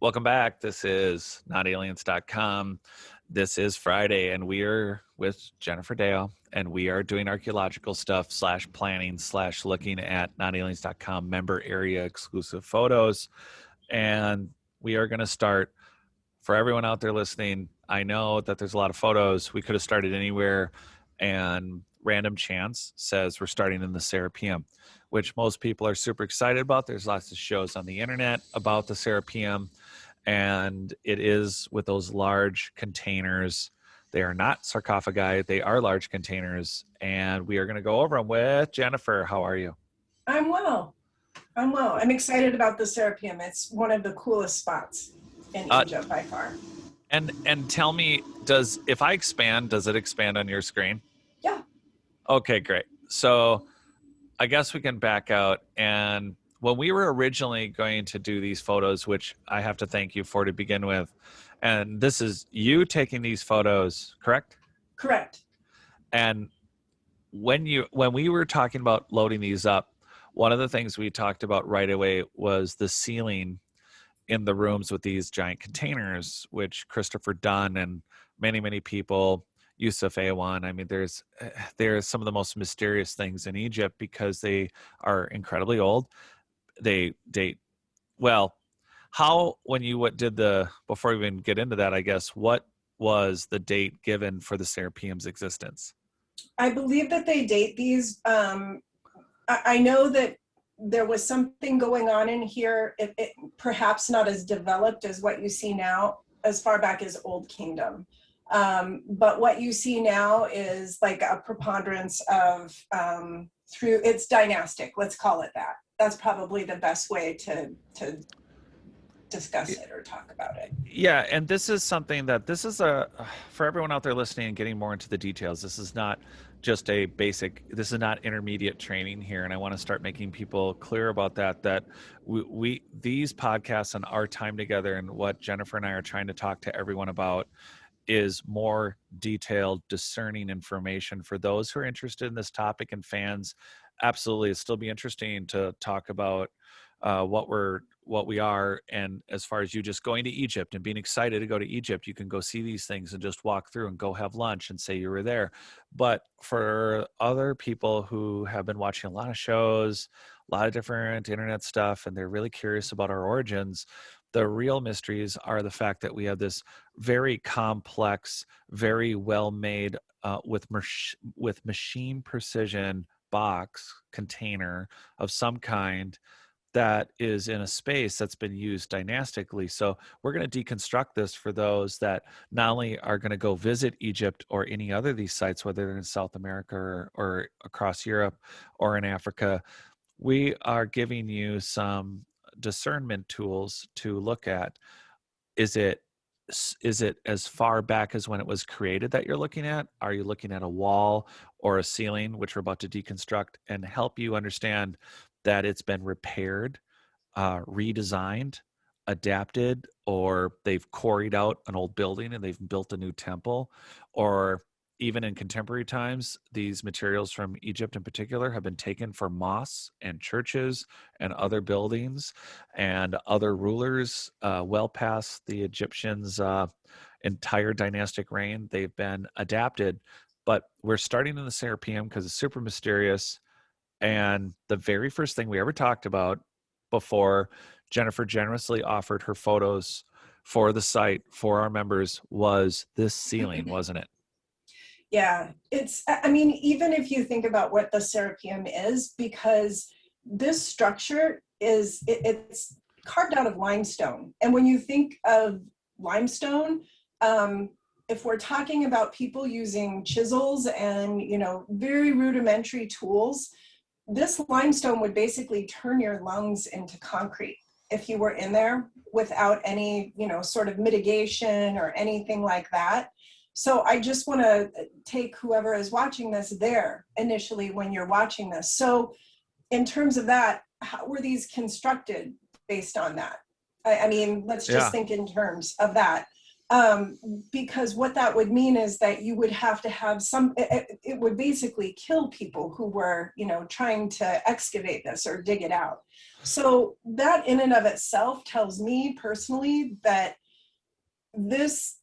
Welcome back. This is notaliens.com. This is Friday, and we are with Jennifer Deyo, and we are doing archaeological stuff / planning / looking at notaliens.com member area exclusive photos. And we are going to start, for everyone out there listening, I know that there's a lot of photos. We could have started anywhere, and random chance says we're starting in the Serapeaum, which most people are super excited about. There's lots of shows on the internet about the Serapeaum, and it is with those large containers. They are not sarcophagi, they are large containers, and we are going to go over them with Jennifer. How are you? I'm well. I'm excited about the Serapeaum. It's one of the coolest spots in Egypt by far. And tell me, if I expand, does it expand on your screen? Yeah. Okay, great. So I guess we can back out. And when we were originally going to do these photos, which I have to thank you for to begin with, and this is you taking these photos, correct? Correct. And when we were talking about loading these up, one of the things we talked about right away was the ceiling in the rooms with these giant containers, which Christopher Dunn and many people, Yusuf A1. I mean, there's some of the most mysterious things in Egypt because they are incredibly old. They date well. Before we even get into that, I guess, what was the date given for the Serapeum's existence? I believe that they date these. I know that there was something going on in here, it perhaps not as developed as what you see now, as far back as Old Kingdom. But what you see now is like a preponderance of it's dynastic, let's call it that. That's probably the best way to discuss it or talk about it. Yeah, and this is something that for everyone out there listening and getting more into the details, this is not just this is not intermediate training here, and I want to start making people clear about that we these podcasts and our time together and what Jennifer and I are trying to talk to everyone about is more detailed, discerning information for those who are interested in this topic, and fans. Absolutely, it'll still be interesting to talk about what we are. And as far as you just going to Egypt and being excited to go to Egypt, you can go see these things and just walk through and go have lunch and say you were there. But for other people who have been watching a lot of shows, a lot of different internet stuff, and they're really curious about our origins, the real mysteries are the fact that we have this very complex, very well made, with machine precision box container of some kind that is in a space that's been used dynastically. So we're going to deconstruct this for those that not only are going to go visit Egypt or any other of these sites, whether they're in South America or across Europe or in Africa. We are giving you some discernment tools to look at. Is it as far back as when it was created that you're looking at? Are you looking at a wall or a ceiling, which we're about to deconstruct and help you understand that it's been repaired, redesigned, adapted, or they've quarried out an old building and they've built a new temple? Or even in contemporary times, these materials from Egypt in particular have been taken for mosques and churches and other buildings and other rulers well past the Egyptians' entire dynastic reign. They've been adapted, but we're starting in the Serapeum because it's super mysterious. And the very first thing we ever talked about before Jennifer generously offered her photos for the site for our members was this ceiling, wasn't it? Yeah, even if you think about what the Serapeum is, because this structure it's carved out of limestone. And when you think of limestone, if we're talking about people using chisels and, very rudimentary tools, this limestone would basically turn your lungs into concrete if you were in there without any, sort of mitigation or anything like that. So I just want to take whoever is watching this there initially when you're watching this. So in terms of that, how were these constructed based on that? Let's just think in terms of that. um, because what that would mean is that you would have to have it would basically kill people who were, trying to excavate this or dig it out. So that in and of itself tells me personally that this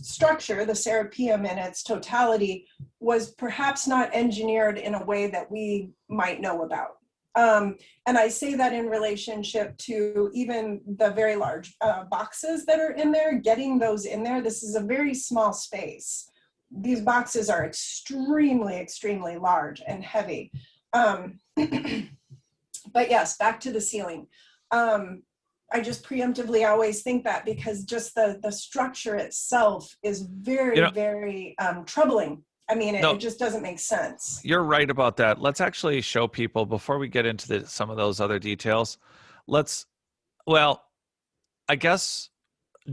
structure, the Serapeum in its totality, was perhaps not engineered in a way that we might know about. And I say that in relationship to even the very large boxes that are in there, getting those in there. This is a very small space. These boxes are extremely, extremely large and heavy. But yes, back to the ceiling. I just preemptively always think that because just the structure itself is You very, know, very troubling. I mean, it no, just doesn't make sense. you're right about that. Let's actually show people before we get into some of those other details. Let's, well, I guess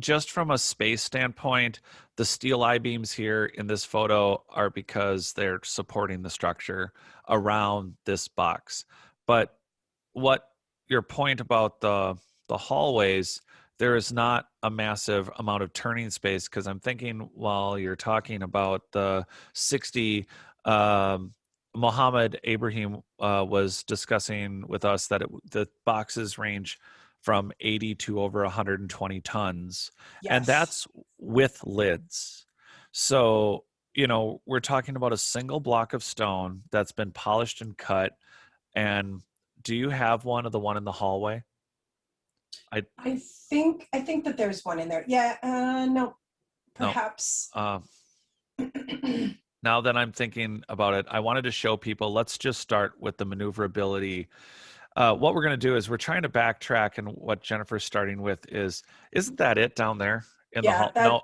just from a space standpoint, the steel I-beams here in this photo are because they're supporting the structure around this box. But what your point about the hallways, there is not a massive amount of turning space, because I'm thinking while you're talking about the 60, Mohammed Ibrahim was discussing with us that the boxes range from 80 to over 120 tons, and Yes. that's with lids. So, we're talking about a single block of stone that's been polished and cut. And do you have one in the hallway? I I think that there's one in there. Yeah, no, No. perhaps. Uh, now that I'm thinking about it, I wanted to show people. Let's just start with the maneuverability. What we're going to do is we're trying to backtrack, and what Jennifer's starting with isn't that it down there in the Yeah, hall? No.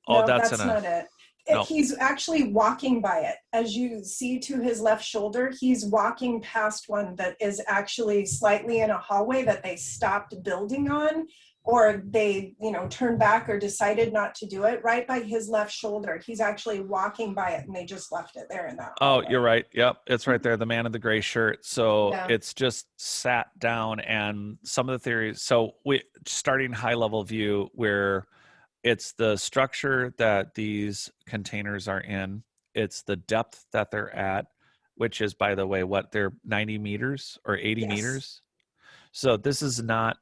Oh, no, that's in that's a not it. no. He's actually walking by it. As you see to his left shoulder, he's walking past one that is actually slightly in a hallway that they stopped building on, or they, turned back or decided not to do it. Right by his left shoulder, he's actually walking by it, and they just left it there in that Oh, you're hallway. right. Yep, it's right there. The man in the gray shirt. So Yeah. it's just sat down, and some of the theories. So we starting high level view where it's the structure that these containers are in. It's the depth that they're at, which is, by the way, what they're 90 meters or 80 Yes. meters. So this is not.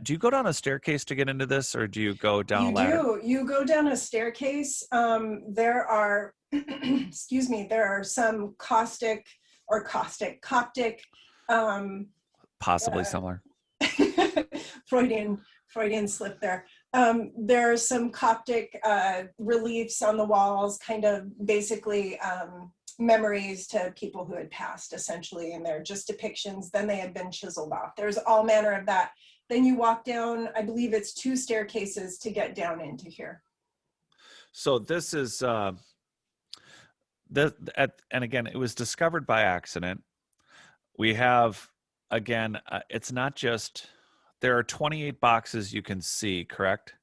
Do you go down a staircase to get into this, or do you go down a You ladder? do. You go down a staircase. There are, excuse me, there are some Coptic, um, Possibly uh, similar. Freudian slip there. There are some Coptic reliefs on the walls, kind of basically memories to people who had passed, essentially, and they're just depictions. Then they had been chiseled off. There's all manner of that. Then you walk down, I believe it's 2 staircases to get down into here. So this is and again, it was discovered by accident. We have, again, it's not just, there are 28 boxes you can see, correct?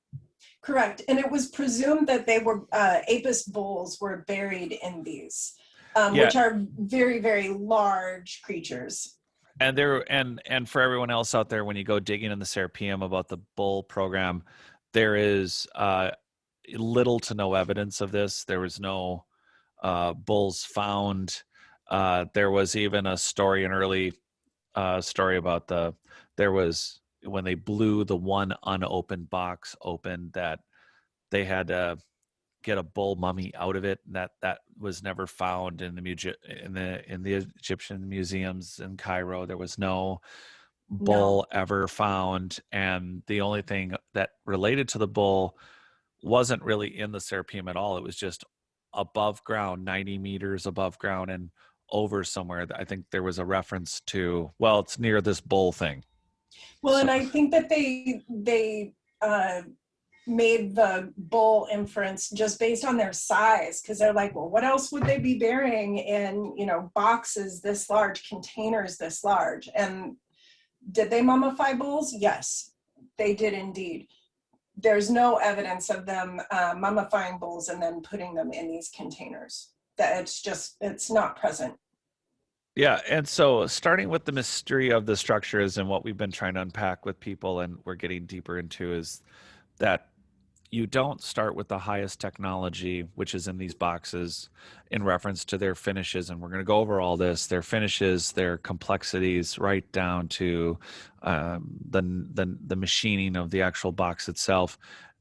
Correct. And it was presumed that they were Apis bulls were buried in these, Yeah. which are very, very large creatures. And there, and for everyone else out there, when you go digging in the Serapeum about the bull program, there is little to no evidence of this. There was no bulls found. There was even a story, an early story about there was, when they blew the one unopened box open, that they had to get a bull mummy out of it, and that was never found in the Egyptian museums in Cairo. There was no No, bull ever found, and the only thing that related to the bull wasn't really in the Serapeum at all. It was just above ground, 90 meters above ground, and over somewhere. I think there was a reference to, well, it's near this bull thing. well, So and I think that they made the bull inference just based on their size, because they're like, well, what else would they be burying in, boxes this large, containers this large? And did they mummify bulls? Yes, they did indeed. There's no evidence of them mummifying bulls and then putting them in these containers. That it's not present. yeah, and so starting with the mystery of the structures, and what we've been trying to unpack with people, and we're getting deeper into, is that you don't start with the highest technology, which is in these boxes, in reference to their finishes. And we're going to go over all this, their finishes, their complexities, right down to the machining of the actual box itself,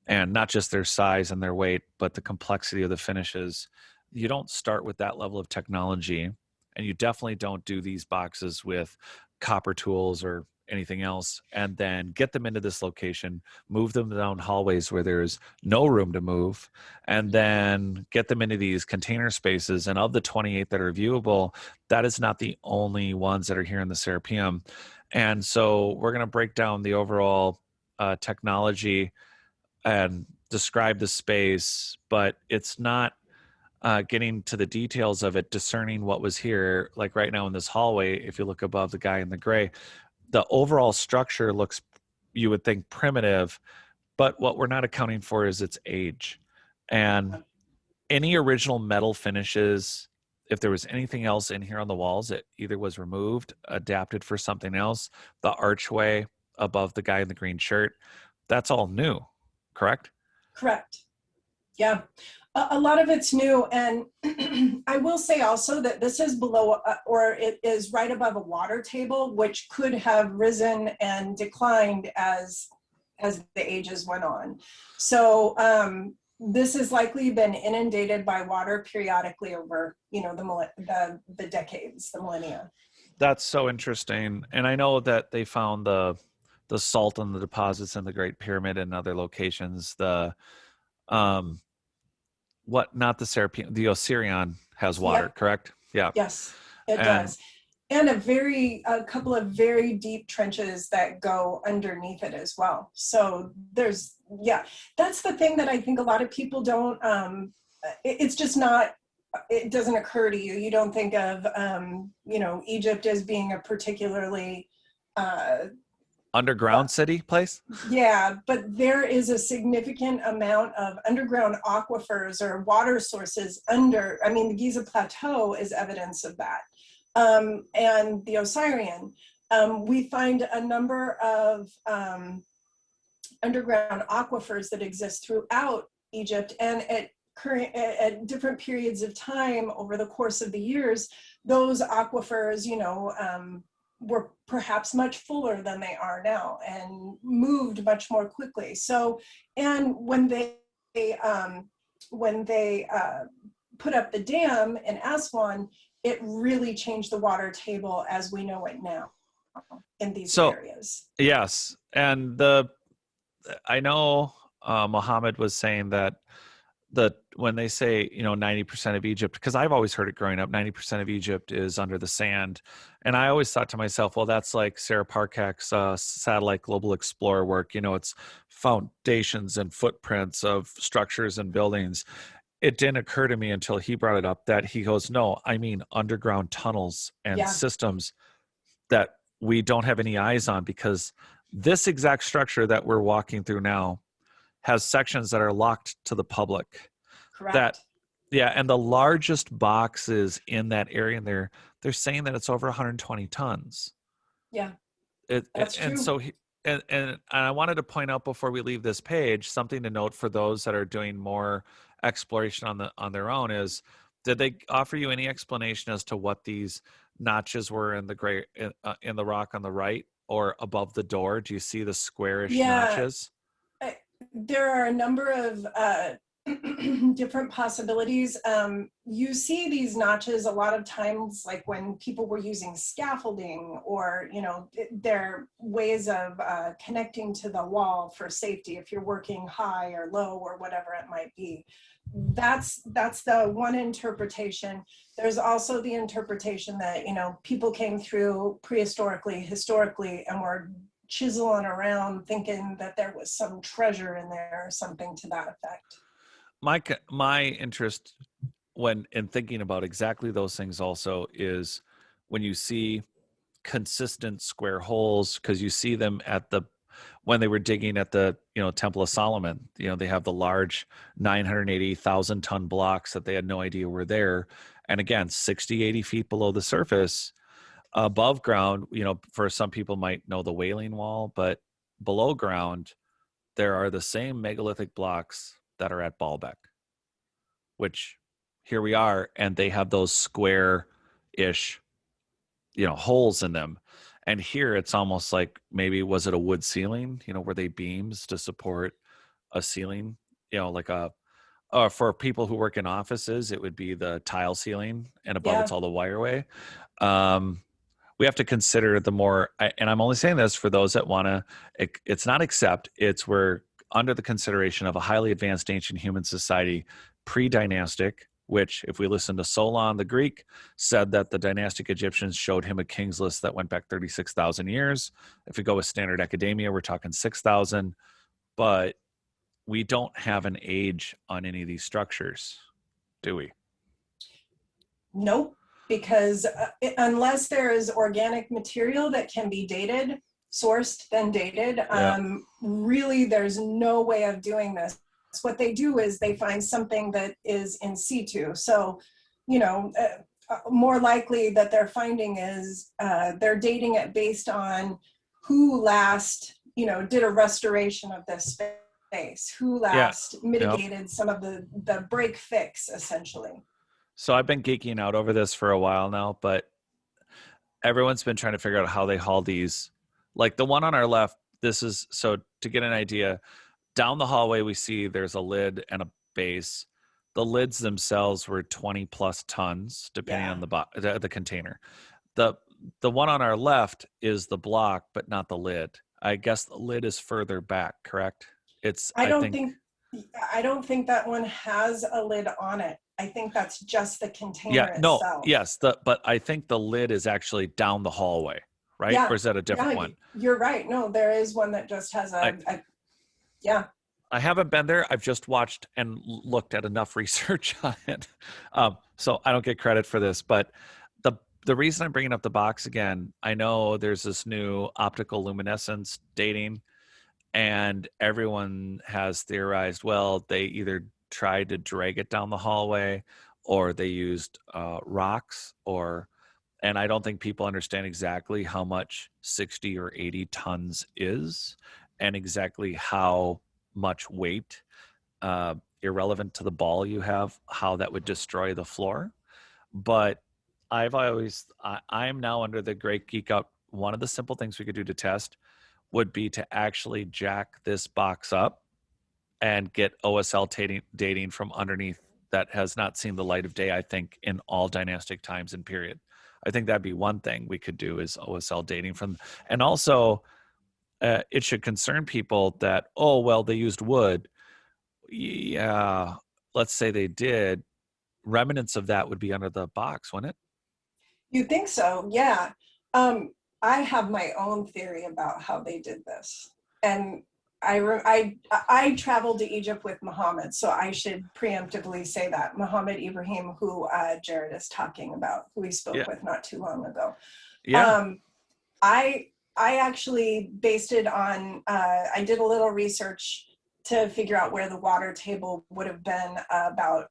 and not just their size and their weight, but the complexity of the finishes. You don't start with that level of technology, and you definitely don't do these boxes with copper tools or anything else and then get them into this location, move them down hallways where there's no room to move, and then get them into these container spaces. And of the 28 that are viewable, that is not the only ones that are here in the Serapeaum. And so we're going to break down the overall technology and describe the space, but it's not getting to the details of it, discerning what was here. Like right now in this hallway, if you look above the guy in the gray, the overall structure looks, you would think, primitive, but what we're not accounting for is its age. And any original metal finishes, if there was anything else in here on the walls, it either was removed, adapted for something else. The archway above the guy in the green shirt, that's all new, correct? Correct. Yeah. A lot of it's new. And I will say also that this is below, or it is right above a water table, which could have risen and declined as the ages went on. So this has likely been inundated by water periodically over, the decades, the millennia. That's so interesting. And I know that they found the salt in the deposits in the Great Pyramid and other locations. The um what not the Serapeum, the Osirion has water, Yep. correct? Yeah. Yes, it And does. And a couple of very deep trenches that go underneath it as well. So yeah, that's the thing that I think a lot of people don't, it's just not, it doesn't occur to you. You don't think of, Egypt as being a particularly, uh, underground city place? yeah, but there is a significant amount of underground aquifers or water sources the Giza Plateau is evidence of that. And the Osirian, we find a number of underground aquifers that exist throughout Egypt, and at different periods of time over the course of the years, those aquifers, were perhaps much fuller than they are now and moved much more quickly. So, and when they put up the dam in Aswan, it really changed the water table as we know it now in these So areas. yes, and I know Muhammad was saying that when they say 90% of Egypt, because I've always heard it growing up, 90% of Egypt is under the sand, and I always thought to myself, well, that's like Sarah Parcak's satellite global explorer work. It's foundations and footprints of structures and buildings. It didn't occur to me until he brought it up that he goes, no, I mean underground tunnels and Yeah, systems that we don't have any eyes on, because this exact structure that we're walking through now has sections that are locked to the public. That, correct. yeah, and the largest boxes in that area, and they're saying that it's over 120 tons. Yeah, that's And true. so and I wanted to point out before we leave this page something to note for those that are doing more exploration on their own is, did they offer you any explanation as to what these notches were in the gray in the rock on the right or above the door? Do you see the squarish Yeah, notches? there are a number of different possibilities. You see these notches a lot of times, like when people were using scaffolding, or their ways of connecting to the wall for safety if you're working high or low or whatever it might be. That's the one interpretation. There's also the interpretation that people came through prehistorically, historically, and were chiseling around thinking that there was some treasure in there or something to that effect. My interest when in thinking about exactly those things also is when you see consistent square holes, because you see them at the when they were digging at the Temple of Solomon. They have the large 980,000 ton blocks that they had no idea were there, and again 60-80 feet below the surface, above ground, for some people might know the Wailing Wall, but below ground there are the same megalithic blocks that are at Baalbek, which here we are, and they have those square-ish, holes in them. And here it's almost like, maybe was it a wood ceiling? Were they beams to support a ceiling? Like for people who work in offices, it would be the tile ceiling, and above Yeah. it's all the wireway. Um, we have to consider and I'm only saying this for those that want to, it's not accept, it's we're under the consideration of a highly advanced ancient human society, pre-dynastic, which, if we listen to Solon the Greek, said that the dynastic Egyptians showed him a king's list that went back 36,000 years. If we go with standard academia, we're talking 6,000, but we don't have an age on any of these structures, do we? Nope, because unless there is organic material that can be dated, sourced, then dated, Yeah. really there's no way of doing this. What they do is they find something that is in situ. So, more likely that they're finding is they're dating it based on who last, did a restoration of this space, who Yeah. last mitigated some of the break fix, essentially. So I've been geeking out over this for a while now, but everyone's been trying to figure out how they haul these. Like the one on our left, this is, so to get an idea, down the hallway we see there's a lid and a base. The lids themselves were 20 plus tons, depending on the container. The one on our left is the block, but not the lid. I guess the lid is further back, correct? I don't think that one has a lid on it. I think that's just the container itself. Yes, but I think the lid is actually down the hallway, right? Yeah. Or is that a different one? You're right. No, there is one that just has yeah. I haven't been there. I've just watched and looked at enough research on it. So I don't get credit for this, but the reason I'm bringing up the box again, I know there's this new optical luminescence dating, and everyone has theorized, well, they either tried to drag it down the hallway, or they used rocks, and I don't think people understand exactly how much 60 or 80 tons is, and exactly how much weight, irrelevant to the ball you have, how that would destroy the floor. But I'm now under the great geek out. One of the simple things we could do to test would be to actually jack this box up and get OSL dating from underneath that has not seen the light of day, I think, in all dynastic times and period. I think that'd be one thing we could do, is OSL dating from, and also it should concern people that, oh, well, they used wood. Yeah, let's say they did. Remnants of that would be under the box, wouldn't it? You think so? Yeah. I have my own theory about how they did this, and I traveled to Egypt with Muhammad, so I should preemptively say that Muhammad Ibrahim, who Jared is talking about, who he spoke with not too long ago. Yeah. I actually based it on, I did a little research to figure out where the water table would have been about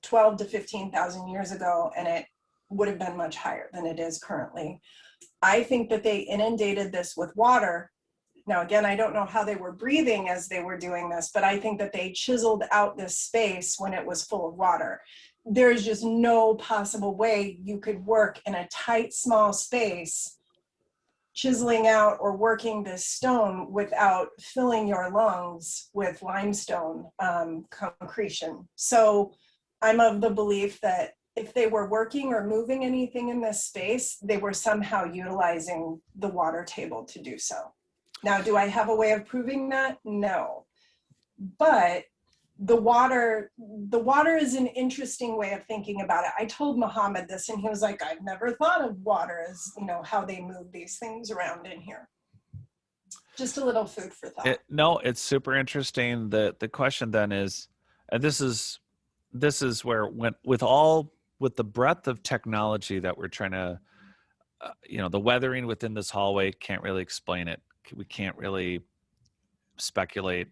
12 to 15,000 years ago, and it would have been much higher than it is currently. I think that they inundated this with water. Now, again, I don't know how they were breathing as they were doing this, but I think that they chiseled out this space when it was full of water. There's just no possible way you could work in a tight, small space, chiseling out or working this stone without filling your lungs with limestone concretion. So I'm of the belief that if they were working or moving anything in this space, they were somehow utilizing the water table to do so. Now, do I have a way of proving that? No. But the water is an interesting way of thinking about it. I told Muhammad this, and he was like, I've never thought of water as, how they move these things around in here. Just a little food for thought. No, it's super interesting. The question then is, and this is where, with the breadth of technology that we're trying to, the weathering within this hallway can't really explain it. We can't really speculate.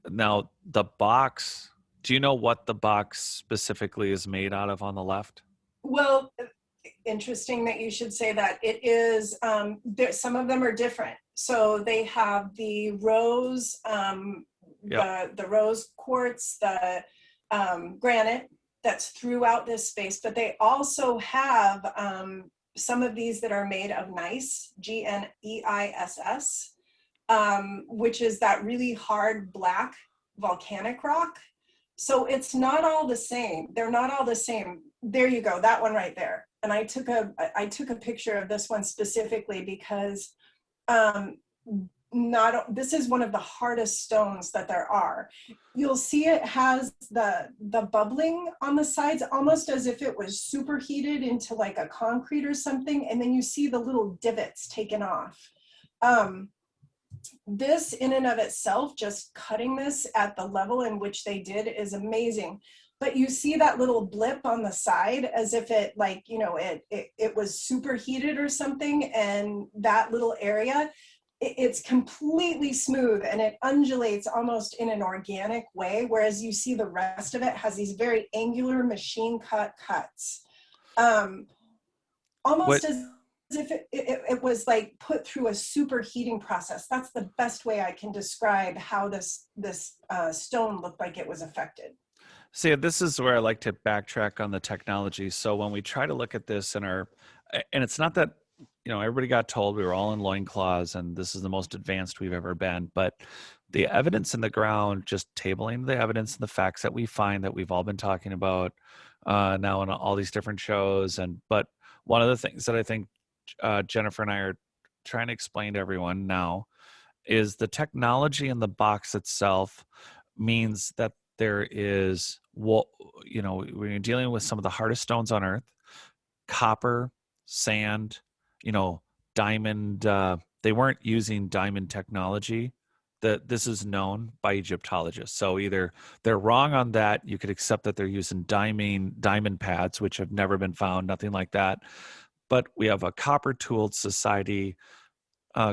Now the box, do you know what the box specifically is made out of on the left? Well, interesting that you should say that. It is, some of them are different. So they have the rose, Yep. the rose quartz, the granite that's throughout this space, but they also have some of these that are made of gneiss, Gneiss, which is that really hard black volcanic rock. So it's not all the same. They're not all the same. There you go, that one right there. And I took a picture of this one specifically because this is one of the hardest stones that there are. You'll see it has the bubbling on the sides, almost as if it was superheated into like a concrete or something, and then you see the little divots taken off. This in and of itself, just cutting this at the level in which they did is amazing. But you see that little blip on the side as if it, like, you know, it was superheated or something, and that little area, it's completely smooth and it undulates almost in an organic way, whereas you see the rest of it has these very angular machine cut cuts. Almost What as if it was like put through a superheating process. That's the best way I can describe how this stone looked like it was affected. See, this is where I like to backtrack on the technology. So when we try to look at this in our, and it's not that, you know, everybody got told we were all in loincloths and this is the most advanced we've ever been, but the evidence in the ground, just tabling the evidence and the facts that we find that we've all been talking about now on all these different shows. But one of the things that I think Jennifer and I are trying to explain to everyone now is the technology in the box itself means that there is, well, you know, when you're dealing with some of the hardest stones on earth, copper, sand, you know, diamond, they weren't using diamond technology. That this is known by Egyptologists. So either they're wrong on that, you could accept that they're using diamond pads, which have never been found, nothing like that. But we have a copper tooled society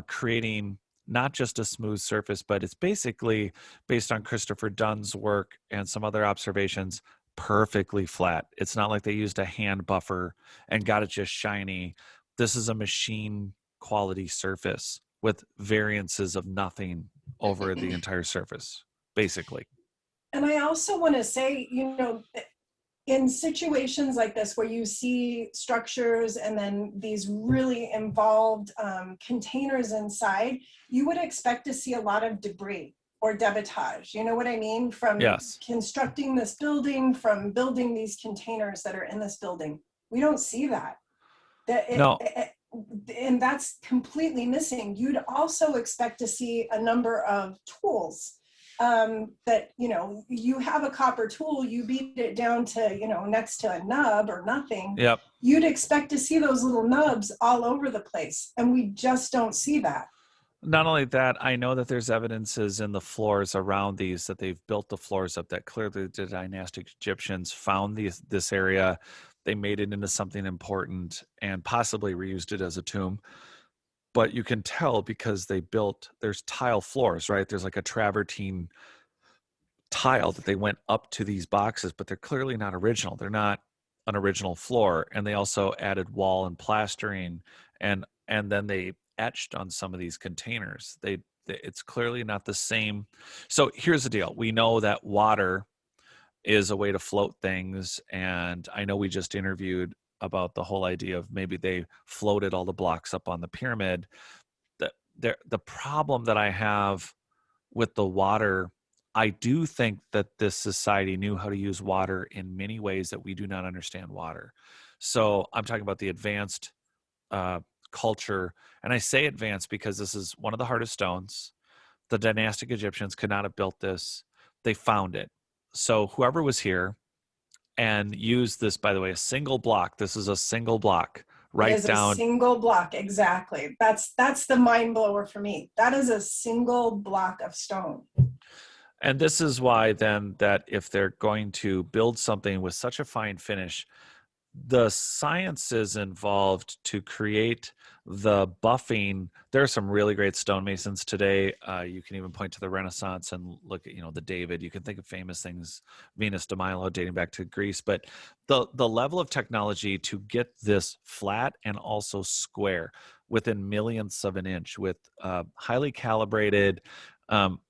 creating not just a smooth surface, but it's basically based on Christopher Dunn's work and some other observations, perfectly flat. It's not like they used a hand buffer and got it just shiny. This is a machine quality surface with variances of nothing over the entire surface, basically. And I also want to say, you know, in situations like this where you see structures and then these really involved containers inside, you would expect to see a lot of debris or debitage. You know what I mean? From Yes. constructing this building, from building these containers that are in this building. We don't see that. No. And that's completely missing. You'd also expect to see a number of tools that, you know, you have a copper tool, you beat it down to, you know, next to a nub or nothing. Yep. You'd expect to see those little nubs all over the place. And we just don't see that. Not only that, I know that there's evidences in the floors around these that they've built the floors up that clearly the dynastic Egyptians found this area. They made it into something important and possibly reused it as a tomb. But you can tell because there's tile floors, right? There's like a travertine tile that they went up to these boxes, but they're clearly not original. They're not an original floor. And they also added wall and plastering and then they etched on some of these containers. It's clearly not the same. So here's the deal. We know that water is a way to float things. And I know we just interviewed about the whole idea of maybe they floated all the blocks up on the pyramid. The problem that I have with the water, I do think that this society knew how to use water in many ways that we do not understand water. So I'm talking about the advanced culture. And I say advanced because this is one of the hardest stones. The dynastic Egyptians could not have built this. They found it. So whoever was here and used this, by the way, a single block. This is a single block. Right It is down. A single block, exactly. That's the mind blower for me. That is a single block of stone. And this is why then that if they're going to build something with such a fine finish, the sciences involved to create the buffing. There are some really great stonemasons today. You can even point to the Renaissance and look at, the David. You can think of famous things, Venus de Milo dating back to Greece. But the level of technology to get this flat and also square within millionths of an inch with highly calibrated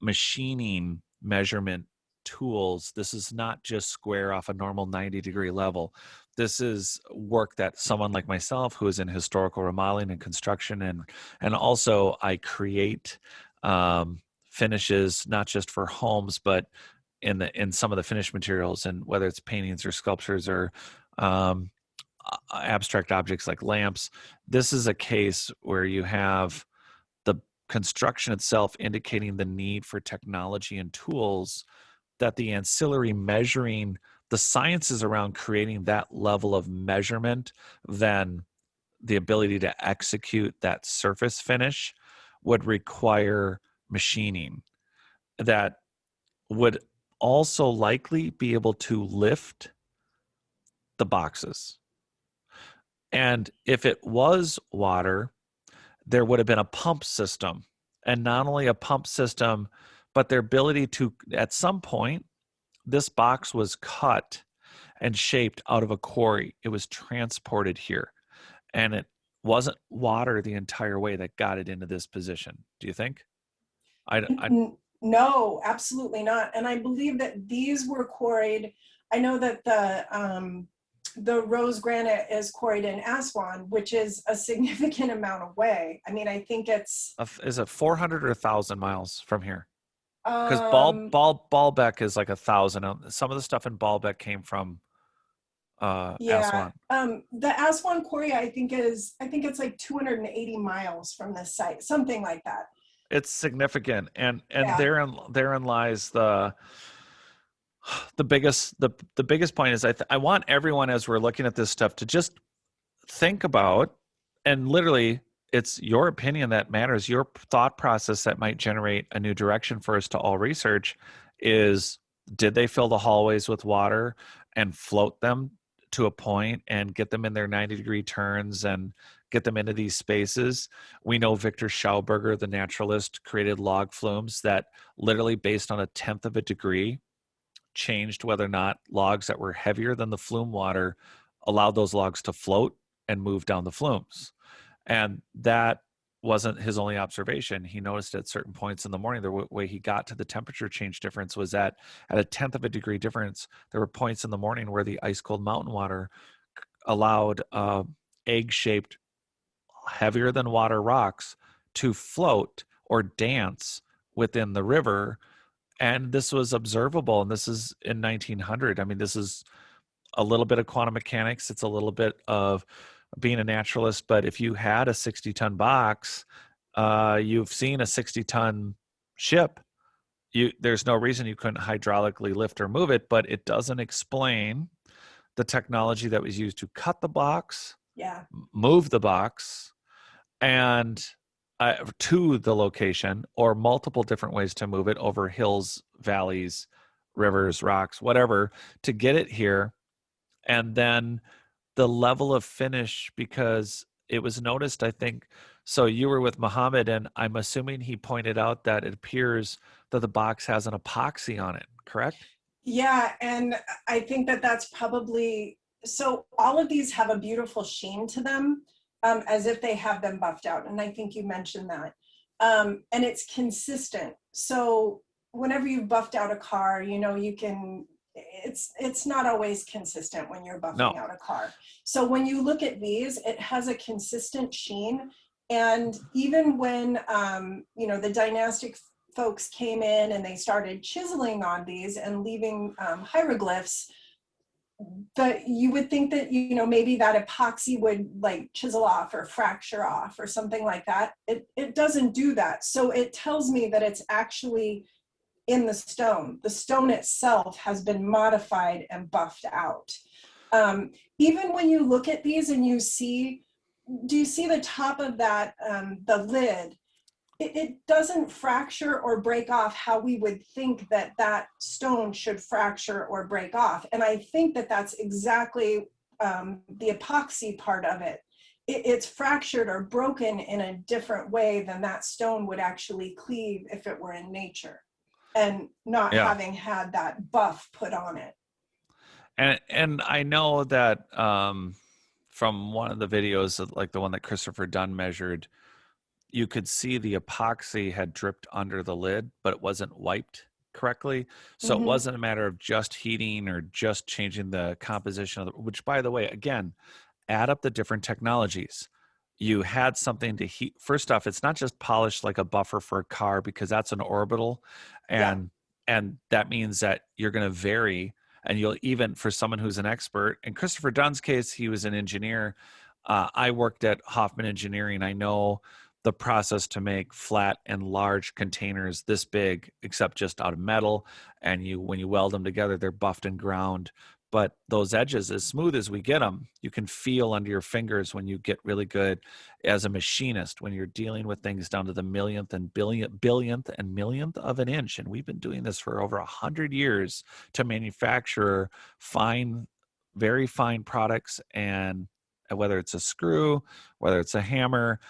machining measurement tools. This is not just square off a normal 90-degree level. This is work that someone like myself, who is in historical remodeling and construction, and also I create finishes not just for homes, but in some of the finished materials, and whether it's paintings or sculptures or um, abstract objects like lamps. This is a case where you have the construction itself indicating the need for technology and tools, that the ancillary measuring, the sciences around creating that level of measurement, then the ability to execute that surface finish would require machining that would also likely be able to lift the boxes. And if it was water, there would have been a pump system, and not only a pump system, but their ability to, at some point, this box was cut and shaped out of a quarry. It was transported here, and it wasn't water the entire way that got it into this position. Do you think? I No, absolutely not. And I believe that these were quarried. I know that the rose granite is quarried in Aswan, which is a significant amount away. I mean, I think it's is it 400 or 1,000 miles from here? Because um Baalbek is like 1,000. Some of the stuff in Baalbek came from yeah, Aswan. the Aswan quarry I think it's like 280 miles from this site, something like that. It's significant, and Yeah. therein lies the biggest point is I want everyone, as we're looking at this stuff, to just think about, and literally it's your opinion that matters, your thought process that might generate a new direction for us to all research is, did they fill the hallways with water and float them to a point and get them in their 90-degree turns and get them into these spaces? We know Victor Schauberger, the naturalist, created log flumes that literally, based on a tenth of a degree, changed whether or not logs that were heavier than the flume water allowed those logs to float and move down the flumes. And that wasn't his only observation. He noticed at certain points in the morning, the way he got to the temperature change difference was that at a tenth of a degree difference, there were points in the morning where the ice cold mountain water allowed egg-shaped, heavier than water rocks to float or dance within the river. And this was observable, and this is in 1900. I mean, this is a little bit of quantum mechanics. It's a little bit of being a naturalist. But if you had a 60-ton box, you've seen a 60-ton ship. There's no reason you couldn't hydraulically lift or move it, but it doesn't explain the technology that was used to cut the box, Yeah. move the box, and to the location, or multiple different ways to move it over hills, valleys, rivers, rocks, whatever, to get it here. And then the level of finish, because it was noticed, I think, so you were with Muhammad, and I'm assuming he pointed out that it appears that the box has an epoxy on it, correct? Yeah, and I think that that's probably, so all of these have a beautiful sheen to them, as if they have them buffed out. And I think you mentioned that. And it's consistent. So whenever you've buffed out a car, you can, it's not always consistent when you're buffing No. out a car. So when you look at these, it has a consistent sheen. And even when, the dynastic folks came in and they started chiseling on these and leaving hieroglyphs, that you would think that maybe that epoxy would like chisel off or fracture off or something like that. It doesn't do that. So it tells me that it's actually in the stone. The stone itself has been modified and buffed out. Even when you look at these and do you see the top of that, the lid? It doesn't fracture or break off how we would think that stone should fracture or break off. And I think that that's exactly the epoxy part of it, it's fractured or broken in a different way than that stone would actually cleave if it were in nature, and not Yeah. having had that buff put on it. And I know that from one of the videos, like the one that Christopher Dunn measured, you could see the epoxy had dripped under the lid, but it wasn't wiped correctly. So it Mm-hmm. wasn't a matter of just heating or just changing the composition of the, which, by the way, again, add up the different technologies. You had something to heat. First off, it's not just polished like a buffer for a car, because that's an orbital, Yeah. and that means that you're going to vary. And you'll, even for someone who's an expert, in Christopher Dunn's case, he was an engineer. I worked at Hoffman Engineering. I know the process to make flat and large containers this big, except just out of metal. And when you weld them together, they're buffed and ground. But those edges, as smooth as we get them, you can feel under your fingers when you get really good as a machinist, when you're dealing with things down to the millionth and billionth and millionth of an inch. And we've been doing this for over 100 years to manufacture fine, very fine products. And whether it's a screw, whether it's a hammer,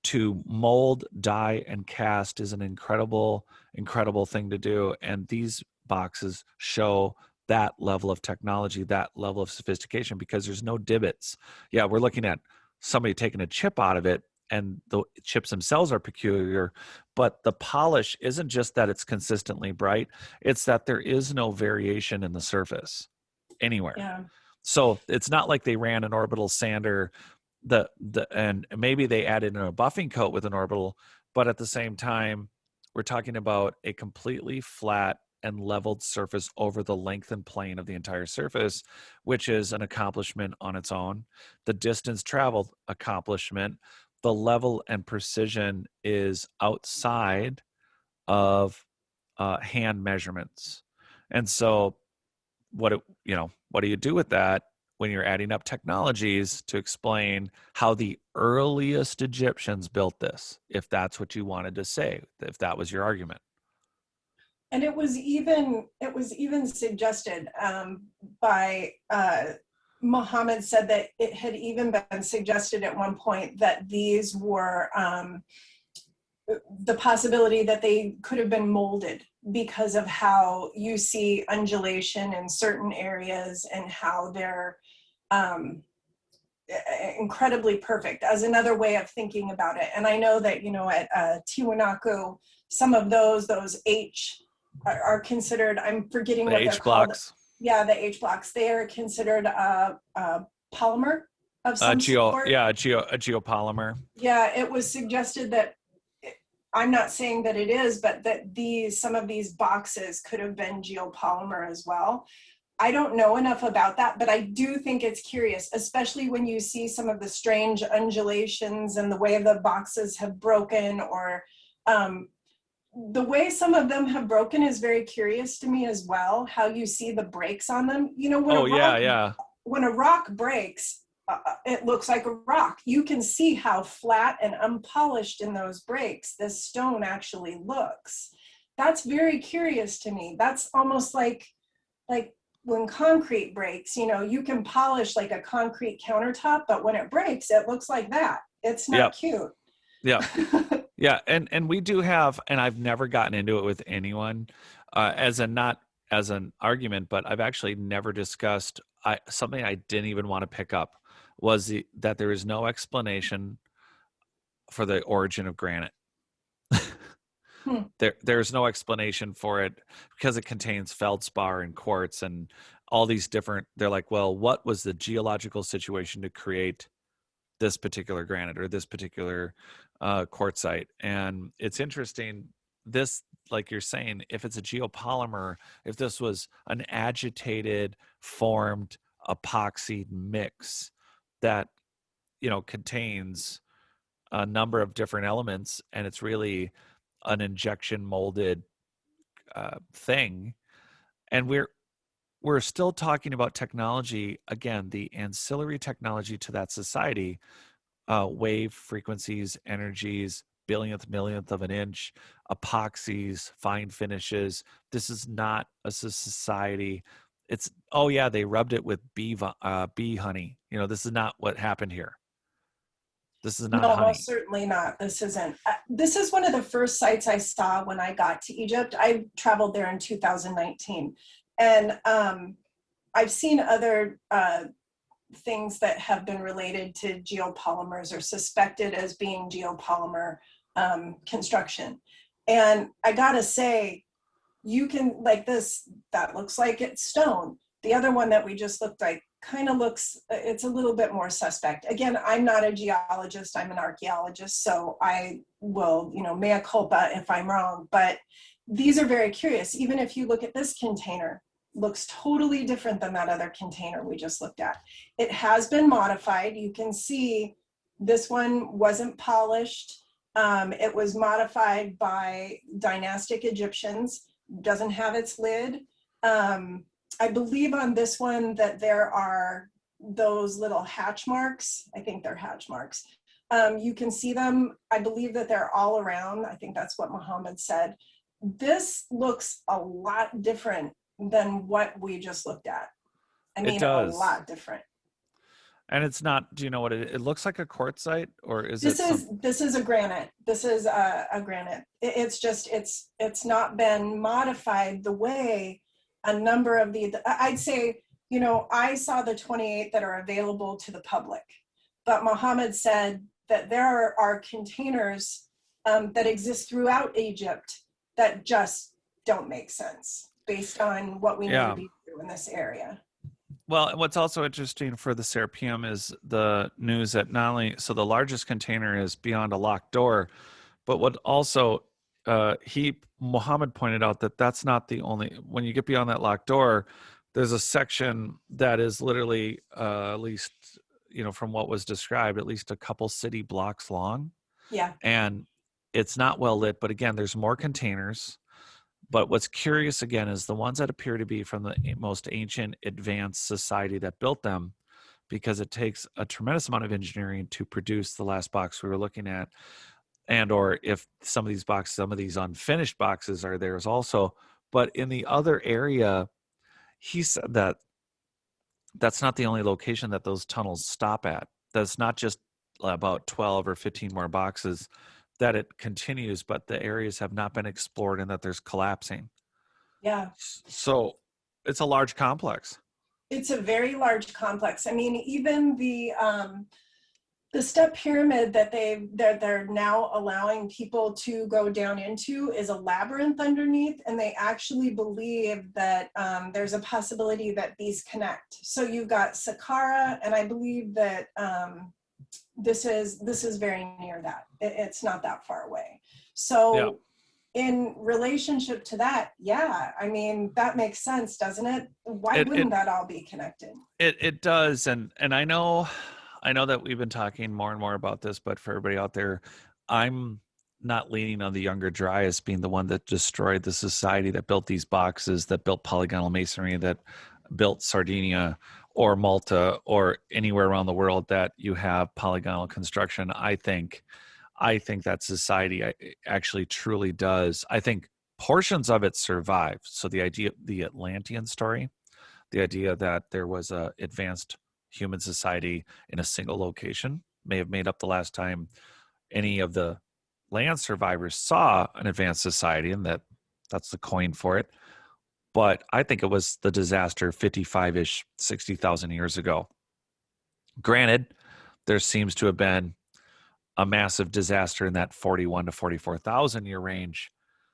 to mold, die, and cast is an incredible, incredible thing to do. And these boxes show that level of technology, that level of sophistication, because there's no divots. Yeah, we're looking at somebody taking a chip out of it, and the chips themselves are peculiar, but the polish isn't just that it's consistently bright, it's that there is no variation in the surface anywhere. Yeah. So it's not like they ran an orbital sander, and maybe they added in a buffing coat with an orbital, but at the same time, we're talking about a completely flat and leveled surface over the length and plane of the entire surface, which is an accomplishment on its own. The distance traveled, accomplishment. The level and precision is outside of hand measurements. And so what do you do with that when you're adding up technologies to explain how the earliest Egyptians built this, if that's what you wanted to say, if that was your argument? And it was even suggested by Muhammad, said that it had even been suggested at one point that these were the possibility that they could have been molded because of how you see undulation in certain areas and how they're um, incredibly perfect, as another way of thinking about it. And I know that, at Tiwanaku, some of those H are considered, I'm forgetting The what they're H called. blocks, Yeah, the H blocks, they are considered a polymer of some sort. a geopolymer. Yeah, it was suggested that, I'm not saying that it is, but that some of these boxes could have been geopolymer as well. I don't know enough about that, but I do think it's curious, especially when you see some of the strange undulations and the way the boxes have broken, or the way some of them have broken is very curious to me as well. How you see the breaks on them. Oh yeah, yeah. When a rock breaks, it looks like a rock. You can see how flat and unpolished in those breaks this stone actually looks. That's very curious to me. That's almost like when concrete breaks, you can polish like a concrete countertop, but when it breaks, it looks like that. It's not Yep. cute. Yep. Yeah, and we do have, and I've never gotten into it with anyone, not as an argument, but I've actually never discussed something I didn't even want to pick up, was that there is no explanation for the origin of granite. Hmm. There's no explanation for it, because it contains feldspar and quartz and all these different. They're like, well, what was the geological situation to create this particular granite or this particular quartzite? And it's interesting, this, like you're saying, if it's a geopolymer, if this was an agitated formed epoxy mix that contains a number of different elements, and it's really an injection molded thing, and we're still talking about technology, again, the ancillary technology to that society, wave frequencies, energies, billionth, millionth of an inch, epoxies, fine finishes. This is not a society. it's, oh yeah, they rubbed it with bee honey. You know, this is not what happened here. This is not No, most honey. certainly not. This isn't. This is one of the first sites I saw when I got to Egypt. I traveled there in 2019, and I've seen other things that have been related to geopolymers or suspected as being geopolymer construction. And I gotta say, you can, like this, that looks like it's stone. The other one that we just looked like kind of looks, it's a little bit more suspect. Again, I'm not a geologist, I'm an archaeologist, so I will, mea culpa if I'm wrong, but these are very curious. Even if you look at this container, looks totally different than that other container we just looked at. It has been modified. You can see this one wasn't polished. It was modified by dynastic Egyptians, doesn't have its lid. I believe on this one that there are those little hatch marks. I think they're hatch marks. You can see them. I believe that they're all around. I think that's what Muhammad said. This looks a lot different than what we just looked at. I It mean, a does. lot different. And it's not, do you know what it looks like, a quartzite, or is it This some? is this is a granite. This is a granite. It's just it's not been modified the way a number of the, I'd say, I saw the 28 that are available to the public, but Mohammed said that there are containers that exist throughout Egypt that just don't make sense based on what we know to Yeah. be true in this area. Well, and what's also interesting for the Serapeum is the news that not only, so the largest container is beyond a locked door, but what also Muhammad pointed out that that's not the only, when you get beyond that locked door, there's a section that is literally at least, from what was described, at least a couple city blocks long, Yeah. and it's not well lit. But again, there's more containers. But what's curious again is the ones that appear to be from the most ancient advanced society that built them, because it takes a tremendous amount of engineering to produce the last box we were looking at. And or if some of these boxes, some of these unfinished boxes are theirs also. But in the other area, he said that that's not the only location that those tunnels stop at. That's not just about 12 or 15 more boxes, that it continues, but the areas have not been explored and that there's collapsing. Yeah. So it's a large complex. It's a very large complex. I mean, even the step pyramid that they're now allowing people to go down into is a labyrinth underneath, and they actually believe that there's a possibility that these connect. So you've got Saqqara, and I believe that this is very near that. It's not that far away. Yeah. So in relationship to that, yeah, I mean, that makes sense, doesn't it? Why It wouldn't it that all be connected? it does, and I know that we've been talking more and more about this, but for everybody out there, I'm not leaning on the Younger Dryas being the one that destroyed the society that built these boxes, that built polygonal masonry, that built Sardinia or Malta or anywhere around the world that you have polygonal construction. I think that society actually truly does. I think portions of it survive. So the idea, the Atlantean story, the idea that there was a advanced human society in a single location may have made up the last time any of the land survivors saw an advanced society, and that's the coin for it. But I think it was the disaster 55-ish, 60,000 years ago. Granted, there seems to have been a massive disaster in that 41 to 44,000 year range.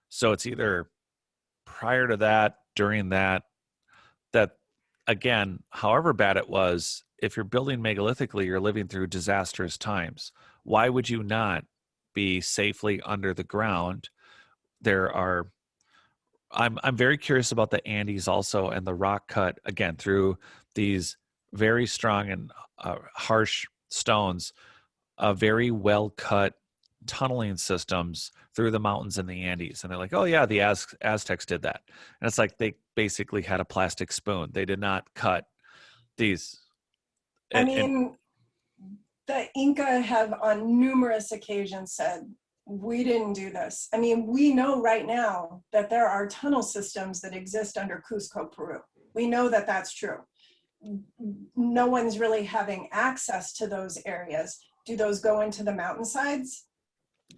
So it's either prior to that, during that, that again, however bad it was, if you're building megalithically, you're living through disastrous times. Why would you not be safely under the ground? There are, I'm very curious about the Andes also, and the rock cut again through these very strong and harsh stones, very well cut tunneling systems through the mountains in the Andes. And they're like, oh yeah, the Aztecs did that. And it's like they basically had a plastic spoon. They did not cut these. I And mean, the Inca have on numerous occasions said, we didn't do this. I mean, we know right now that there are tunnel systems that exist under Cusco, Peru. We know that that's true. No one's really having access to those areas. Do those go into the mountainsides?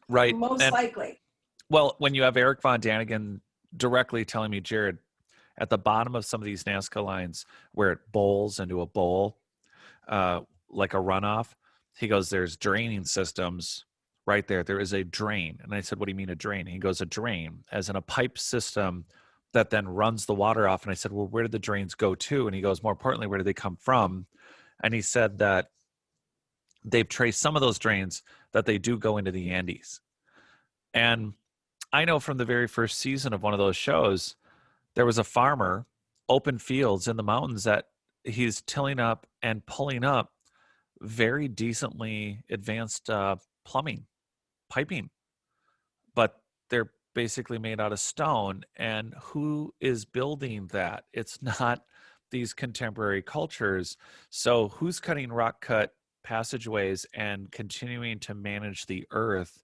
Right. Most And likely. well, when you have Eric Von Daniken directly telling me, Jared, at the bottom of some of these Nazca lines where it bowls into a bowl, like a runoff, he goes, there's draining systems right there. There is a drain. And I said, what do you mean a drain? He goes, a drain, as in a pipe system that then runs the water off. And I said, well, where did the drains go to? And he goes, more importantly, where did they come from? And he said that they've traced some of those drains that they do go into the Andes. And I know from the very first season of one of those shows, there was a farmer, open fields in the mountains, that he's tilling up and pulling up very decently advanced plumbing, piping, but they're basically made out of stone. And who is building that? It's not these contemporary cultures. So who's cutting rock cut passageways and continuing to manage the earth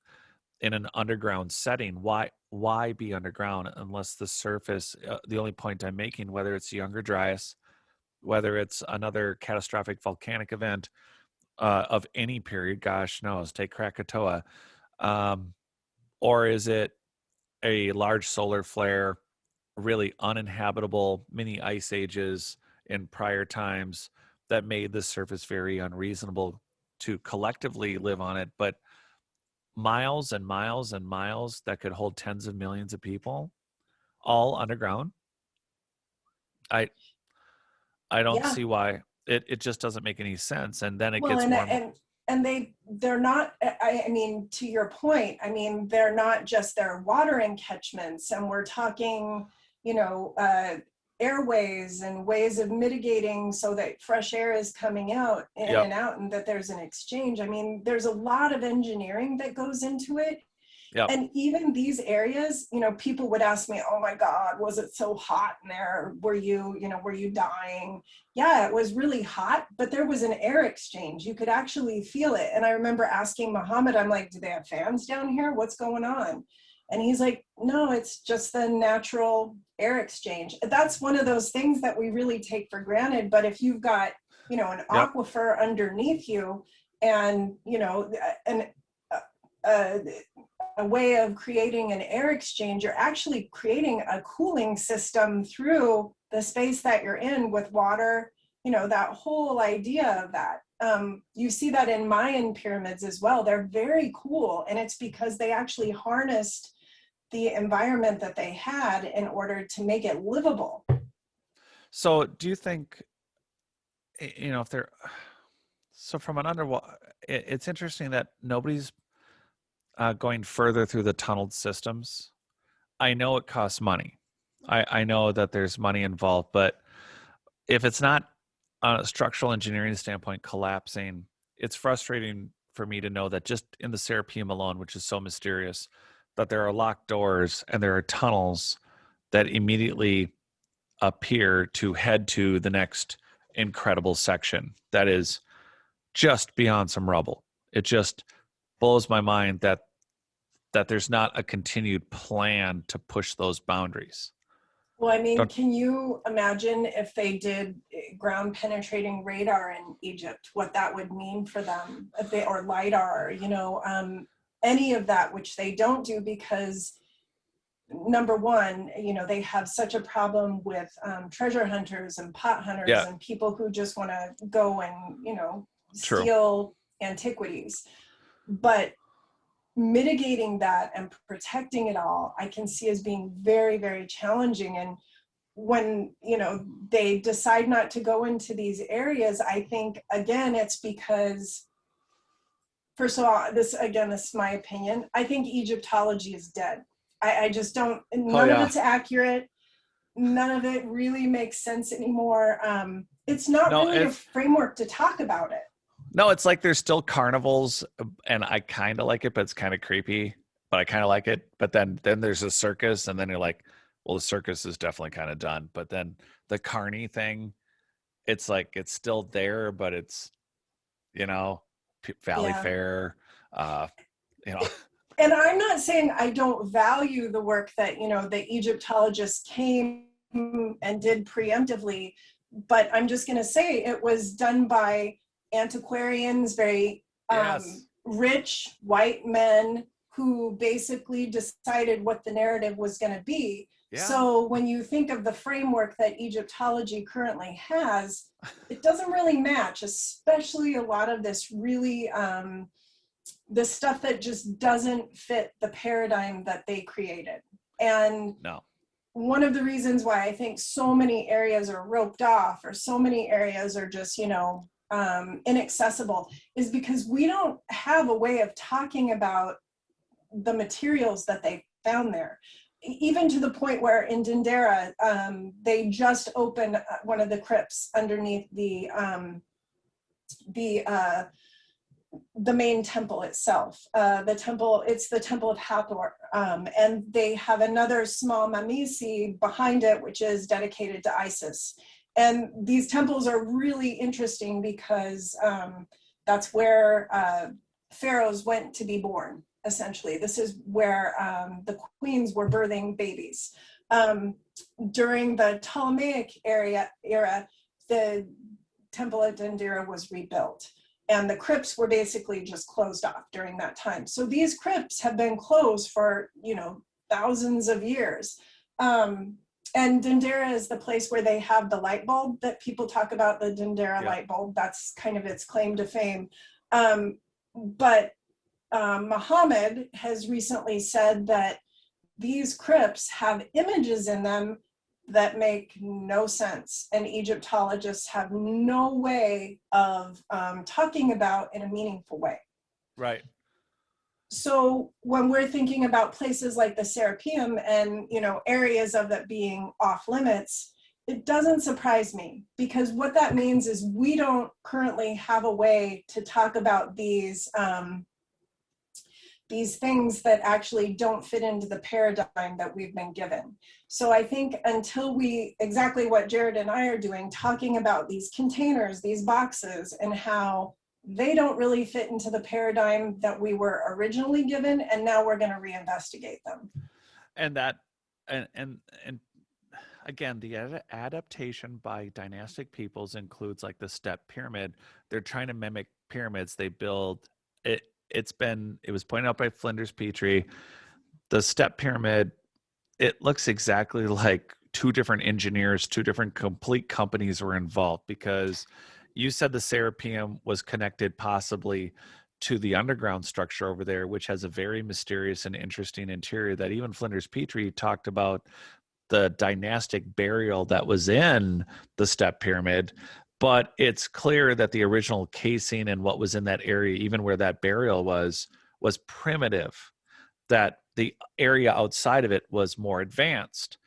in an underground setting? Why be underground unless the surface, the only point I'm making, whether it's the Younger Dryas, whether it's another catastrophic volcanic event of any period, gosh knows, take Krakatoa, or is it a large solar flare, really uninhabitable mini ice ages in prior times that made the surface very unreasonable to collectively live on it, but miles and miles and miles that could hold tens of millions of people all underground. I i don't Yeah. see why. It just doesn't make any sense. And then it Well, gets more and more. and they're not, I mean, to your point, I mean, they're not just their watering catchments, and we're talking, you know, airways and ways of mitigating so that fresh air is coming out in Yep. and out, and that there's an exchange. I mean, there's a lot of engineering that goes into it. Yep. And even these areas, you know, people would ask me, oh my God, was it so hot in there? Were you dying? Yeah, it was really hot, but there was an air exchange. You could actually feel it. And I remember asking Muhammad, I'm like, do they have fans down here? What's going on? And he's like, no, it's just the natural air exchange. That's one of those things that we really take for granted. But if you've got, you know, an Yep. aquifer underneath you, and, you know, uh, a way of creating an air exchange, you're actually creating a cooling system through the space that you're in with water, you know, that whole idea of that. You see that in Mayan pyramids as well. They're very cool, and it's because they actually harnessed the environment that they had in order to make it livable. So do you think, you know, if they're, so from an underwater, it's interesting that nobody's going further through the tunneled systems. I know it costs money. I know that there's money involved, but if it's not on a structural engineering standpoint collapsing, it's frustrating for me to know that just in the Serapeaum alone, which is so mysterious, that there are locked doors and there are tunnels that immediately appear to head to the next incredible section that is just beyond some rubble. It just blows my mind that there's not a continued plan to push those boundaries. Well, I mean, Don't, can you imagine if they did ground penetrating radar in Egypt, what that would mean for them, if they, or LIDAR, you know, any of that, which they don't do because, number one, you know, they have such a problem with treasure hunters and pot hunters yeah, and people who just want to go and, you know, true. steal antiquities. But mitigating that and protecting it all, I can see as being very, very challenging. And when, you know, they decide not to go into these areas, I think, again, it's because, first of all, this is my opinion. I think Egyptology is dead. I just don't, Oh none of yeah. it's accurate. None of it really makes sense anymore. It's not No, really a framework to talk about it. no, it's like there's still carnivals, and I kind of like it, but it's kind of creepy. But I kind of like it. But then there's a circus, and then you're like, well, the circus is definitely kind of done. But then the carny thing, it's like it's still there, but it's, you know, Valley Yeah. Fair, uh, you know. And I'm not saying I don't value the work that, you know, the Egyptologists came and did preemptively. But I'm just going to say it was done by antiquarians, very Yes. rich white men who basically decided what the narrative was going to be. Yeah. So when you think of the framework that Egyptology currently has, it doesn't really match, especially a lot of this really this stuff that just doesn't fit the paradigm that they created. And No. one of the reasons why I think so many areas are roped off, or so many areas are just, inaccessible, is because we don't have a way of talking about the materials that they found there. Even to the point where in Dendera, they just opened one of the crypts underneath the main temple itself. It's the temple of Hathor, and they have another small mamisi behind it, which is dedicated to Isis. And these temples are really interesting because that's where pharaohs went to be born, essentially. This is where the queens were birthing babies. During the Ptolemaic era, the temple at Dendera was rebuilt, and the crypts were basically just closed off during that time. So these crypts have been closed for, thousands of years. And Dendera is the place where they have the light bulb that people talk about, the Dendera Yeah. light bulb. That's kind of its claim to fame. But Muhammad has recently said that these crypts have images in them that make no sense, and Egyptologists have no way of talking about in a meaningful way. Right. So when we're thinking about places like the Serapeaum and areas of it being off limits, it doesn't surprise me, because what that means is we don't currently have a way to talk about these things that actually don't fit into the paradigm that we've been given. So I think until exactly what Jared and I are doing, talking about these containers, these boxes, and how they don't really fit into the paradigm that we were originally given, and now we're going to reinvestigate them. And that, and again, the adaptation by dynastic peoples includes like the step pyramid. They're trying to mimic pyramids. They build it. It was pointed out by Flinders Petrie. The step pyramid, it looks exactly like two different engineers, two different complete companies were involved, because you said the Serapeum was connected possibly to the underground structure over there, which has a very mysterious and interesting interior that even Flinders Petrie talked about the dynastic burial that was in the step pyramid. But it's clear that the original casing and what was in that area, even where that burial was primitive, that the area outside of it was more advanced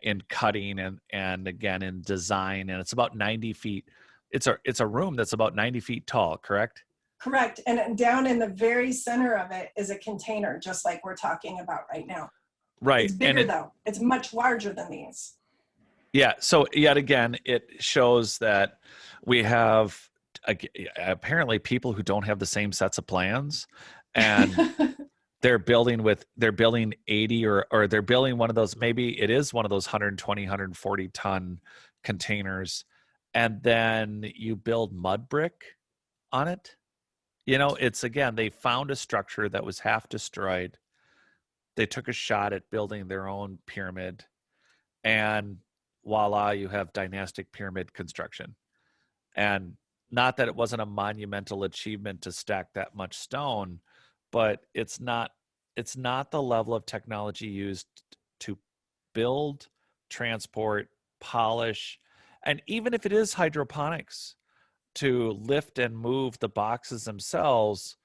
in cutting and again in design. And it's about 90 feet. It's a room that's about 90 feet tall, correct? Correct. And down in the very center of it is a container, just like we're talking about right now. Right. It's And bigger though. It's much larger than these. yeah. So yet again, it shows that we have apparently people who don't have the same sets of plans, and they're building 80 or they're building one of those, maybe it is one of those 120 140 ton containers, and then you build mud brick on it. It's, again, they found a structure that was half destroyed. They took a shot at building their own pyramid, and voila, you have dynastic pyramid construction. And not that it wasn't a monumental achievement to stack that much stone, but it's not the level of technology used to build, transport, polish, and even if it is hydroponics to lift and move the boxes themselves.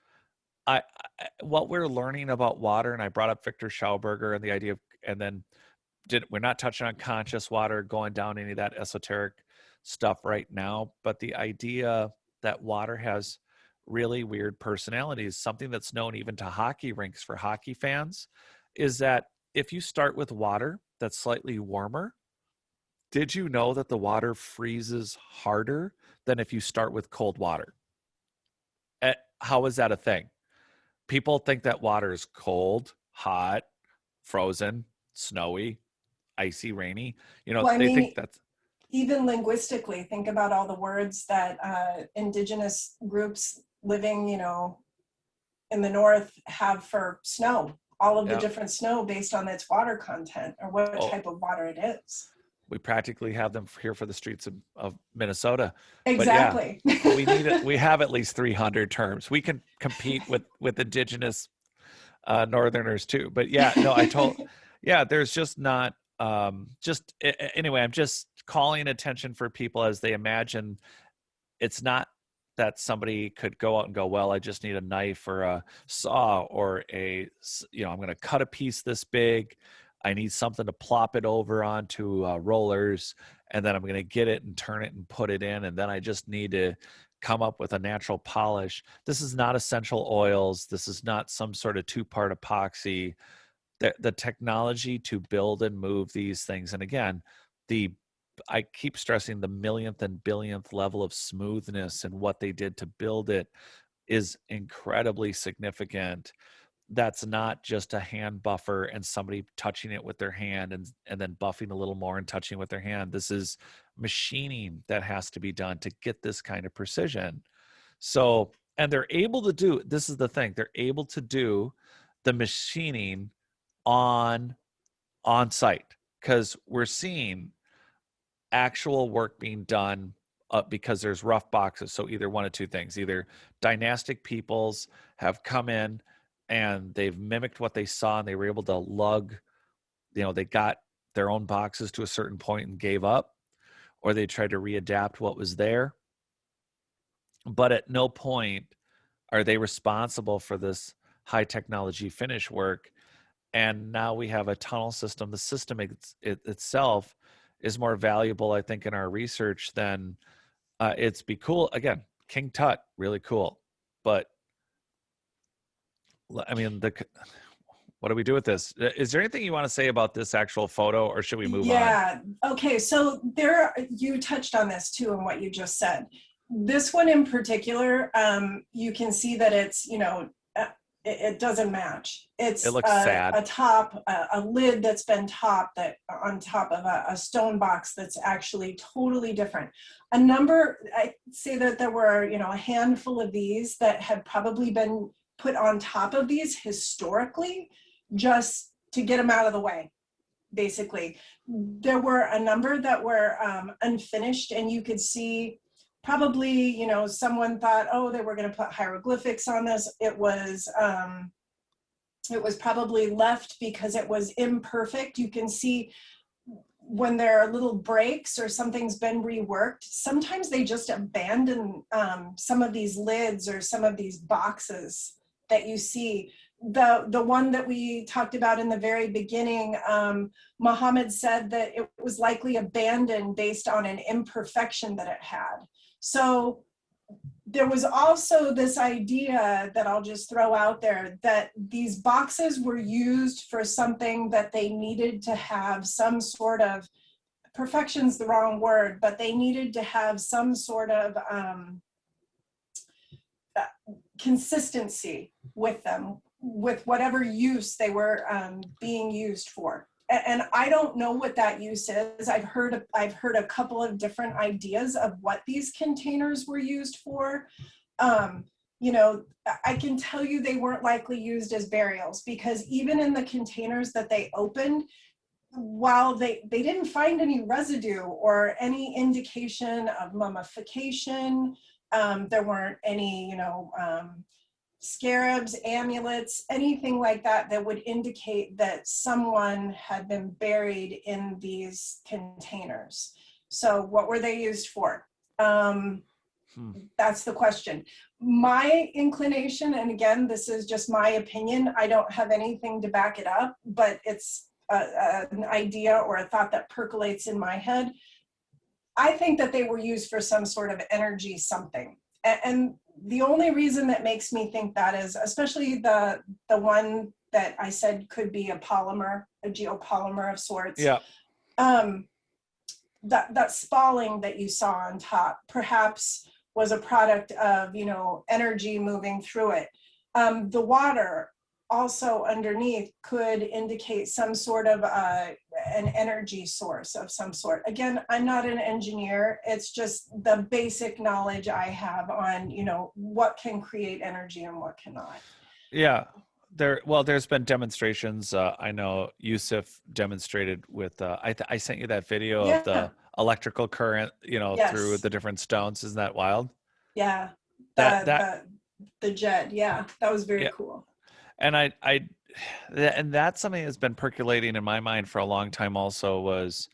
What we're learning about water, and I brought up Victor Schauberger and the idea of, and then we're not touching on conscious water, going down any of that esoteric stuff right now, but the idea that water has really weird personalities, something that's known even to hockey rinks for hockey fans, is that if you start with water that's slightly warmer, did you know that the water freezes harder than if you start with cold water? How is that a thing? People think that water is cold, hot, frozen, snowy. icy, rainy. Well, I They think mean, that's, even linguistically, think about all the words that indigenous groups living, in the north have for snow, all of the yeah. different snow based on its water content or what Oh, type of water it is. we practically have them here for the streets of Minnesota. But yeah, Exactly. we need it. We have at least 300 terms. We can compete with indigenous northerners too. But yeah, no, yeah, there's just not anyway, I'm just calling attention for people as they imagine. It's not that somebody could go out and go, well, I just need a knife or a saw or I'm going to cut a piece this big. I need something to plop it over onto rollers, and then I'm going to get it and turn it and put it in, and then I just need to come up with a natural polish. This is not essential oils. This is not some sort of two-part epoxy. The technology to build and move these things, and again, the I keep stressing the millionth and billionth level of smoothness and what they did to build it is incredibly significant. That's not just a hand buffer and somebody touching it with their hand and then buffing a little more and touching with their hand. This is machining that has to be done to get this kind of precision. So, and they're able to do, this is the thing, they're able to do the machining on on site, because we're seeing actual work being done because there's rough boxes. So either one of two things: either dynastic peoples have come in and they've mimicked what they saw and they were able to lug, they got their own boxes to a certain point and gave up, or they tried to readapt what was there. But at no point are they responsible for this high technology finish work. And now we have a tunnel system. The system itself is more valuable, I think, in our research than it's be cool. Again, King Tut, really cool. But I mean, what do we do with this? Is there anything you want to say about this actual photo, or should we move on? Yeah. Okay. So you touched on this too in what you just said. This one in particular, you can see that it's, it doesn't match. It It's looks sad. a lid that's been topped that on top of a stone box that's actually totally different. I say that there were, a handful of these that had probably been put on top of these historically just to get them out of the way. Basically, there were a number that were unfinished, and you could see probably, someone thought, oh, they were going to put hieroglyphics on this. It was probably left because it was imperfect. You can see when there are little breaks or something's been reworked, sometimes they just abandon some of these lids or some of these boxes that you see. The one that we talked about in the very beginning, Muhammad said that it was likely abandoned based on an imperfection that it had. So there was also this idea that I'll just throw out there that these boxes were used for something that they needed to have some sort of, perfection's the wrong word, but they needed to have some sort of consistency with them, with whatever use they were being used for. And I don't know what that use is. I've heard a couple of different ideas of what these containers were used for. I can tell you they weren't likely used as burials, because even in the containers that they opened, while they didn't find any residue or any indication of mummification, there weren't any, scarabs, amulets, anything like that that would indicate that someone had been buried in these containers. So what were they used for? That's the question. My inclination, and again, this is just my opinion, I don't have anything to back it up, but it's an idea or a thought that percolates in my head. I think that they were used for some sort of energy something. And the only reason that makes me think that is, especially the one that I said could be a polymer, a geopolymer of sorts. Yeah. That spalling that you saw on top perhaps was a product of, energy moving through it. The water, also underneath could indicate some sort of an energy source of some sort. Again, I'm not an engineer. It's just the basic knowledge I have on, what can create energy and what cannot. Yeah. There's been demonstrations. I know Yusuf demonstrated with, I sent you that video of the Yeah. electrical current, through Yes. the different stones. Isn't that wild? Yeah. That, The that, the the jet. Yeah. That was very yeah. cool. And and that's something that's been percolating in my mind for a long time also was,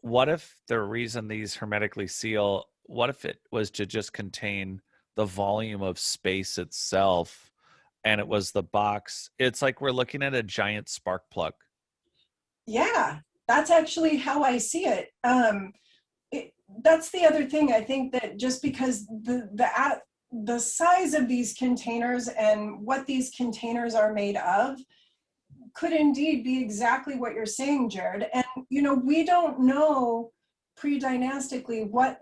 what if the reason these hermetically seal, what if it was to just contain the volume of space itself, and it was the box? It's like we're looking at a giant spark plug. Yeah. That's actually how I see it. That's the other thing. I think that just because the size of these containers and what these containers are made of could indeed be exactly what you're saying, Jared. And we don't know pre-dynastically what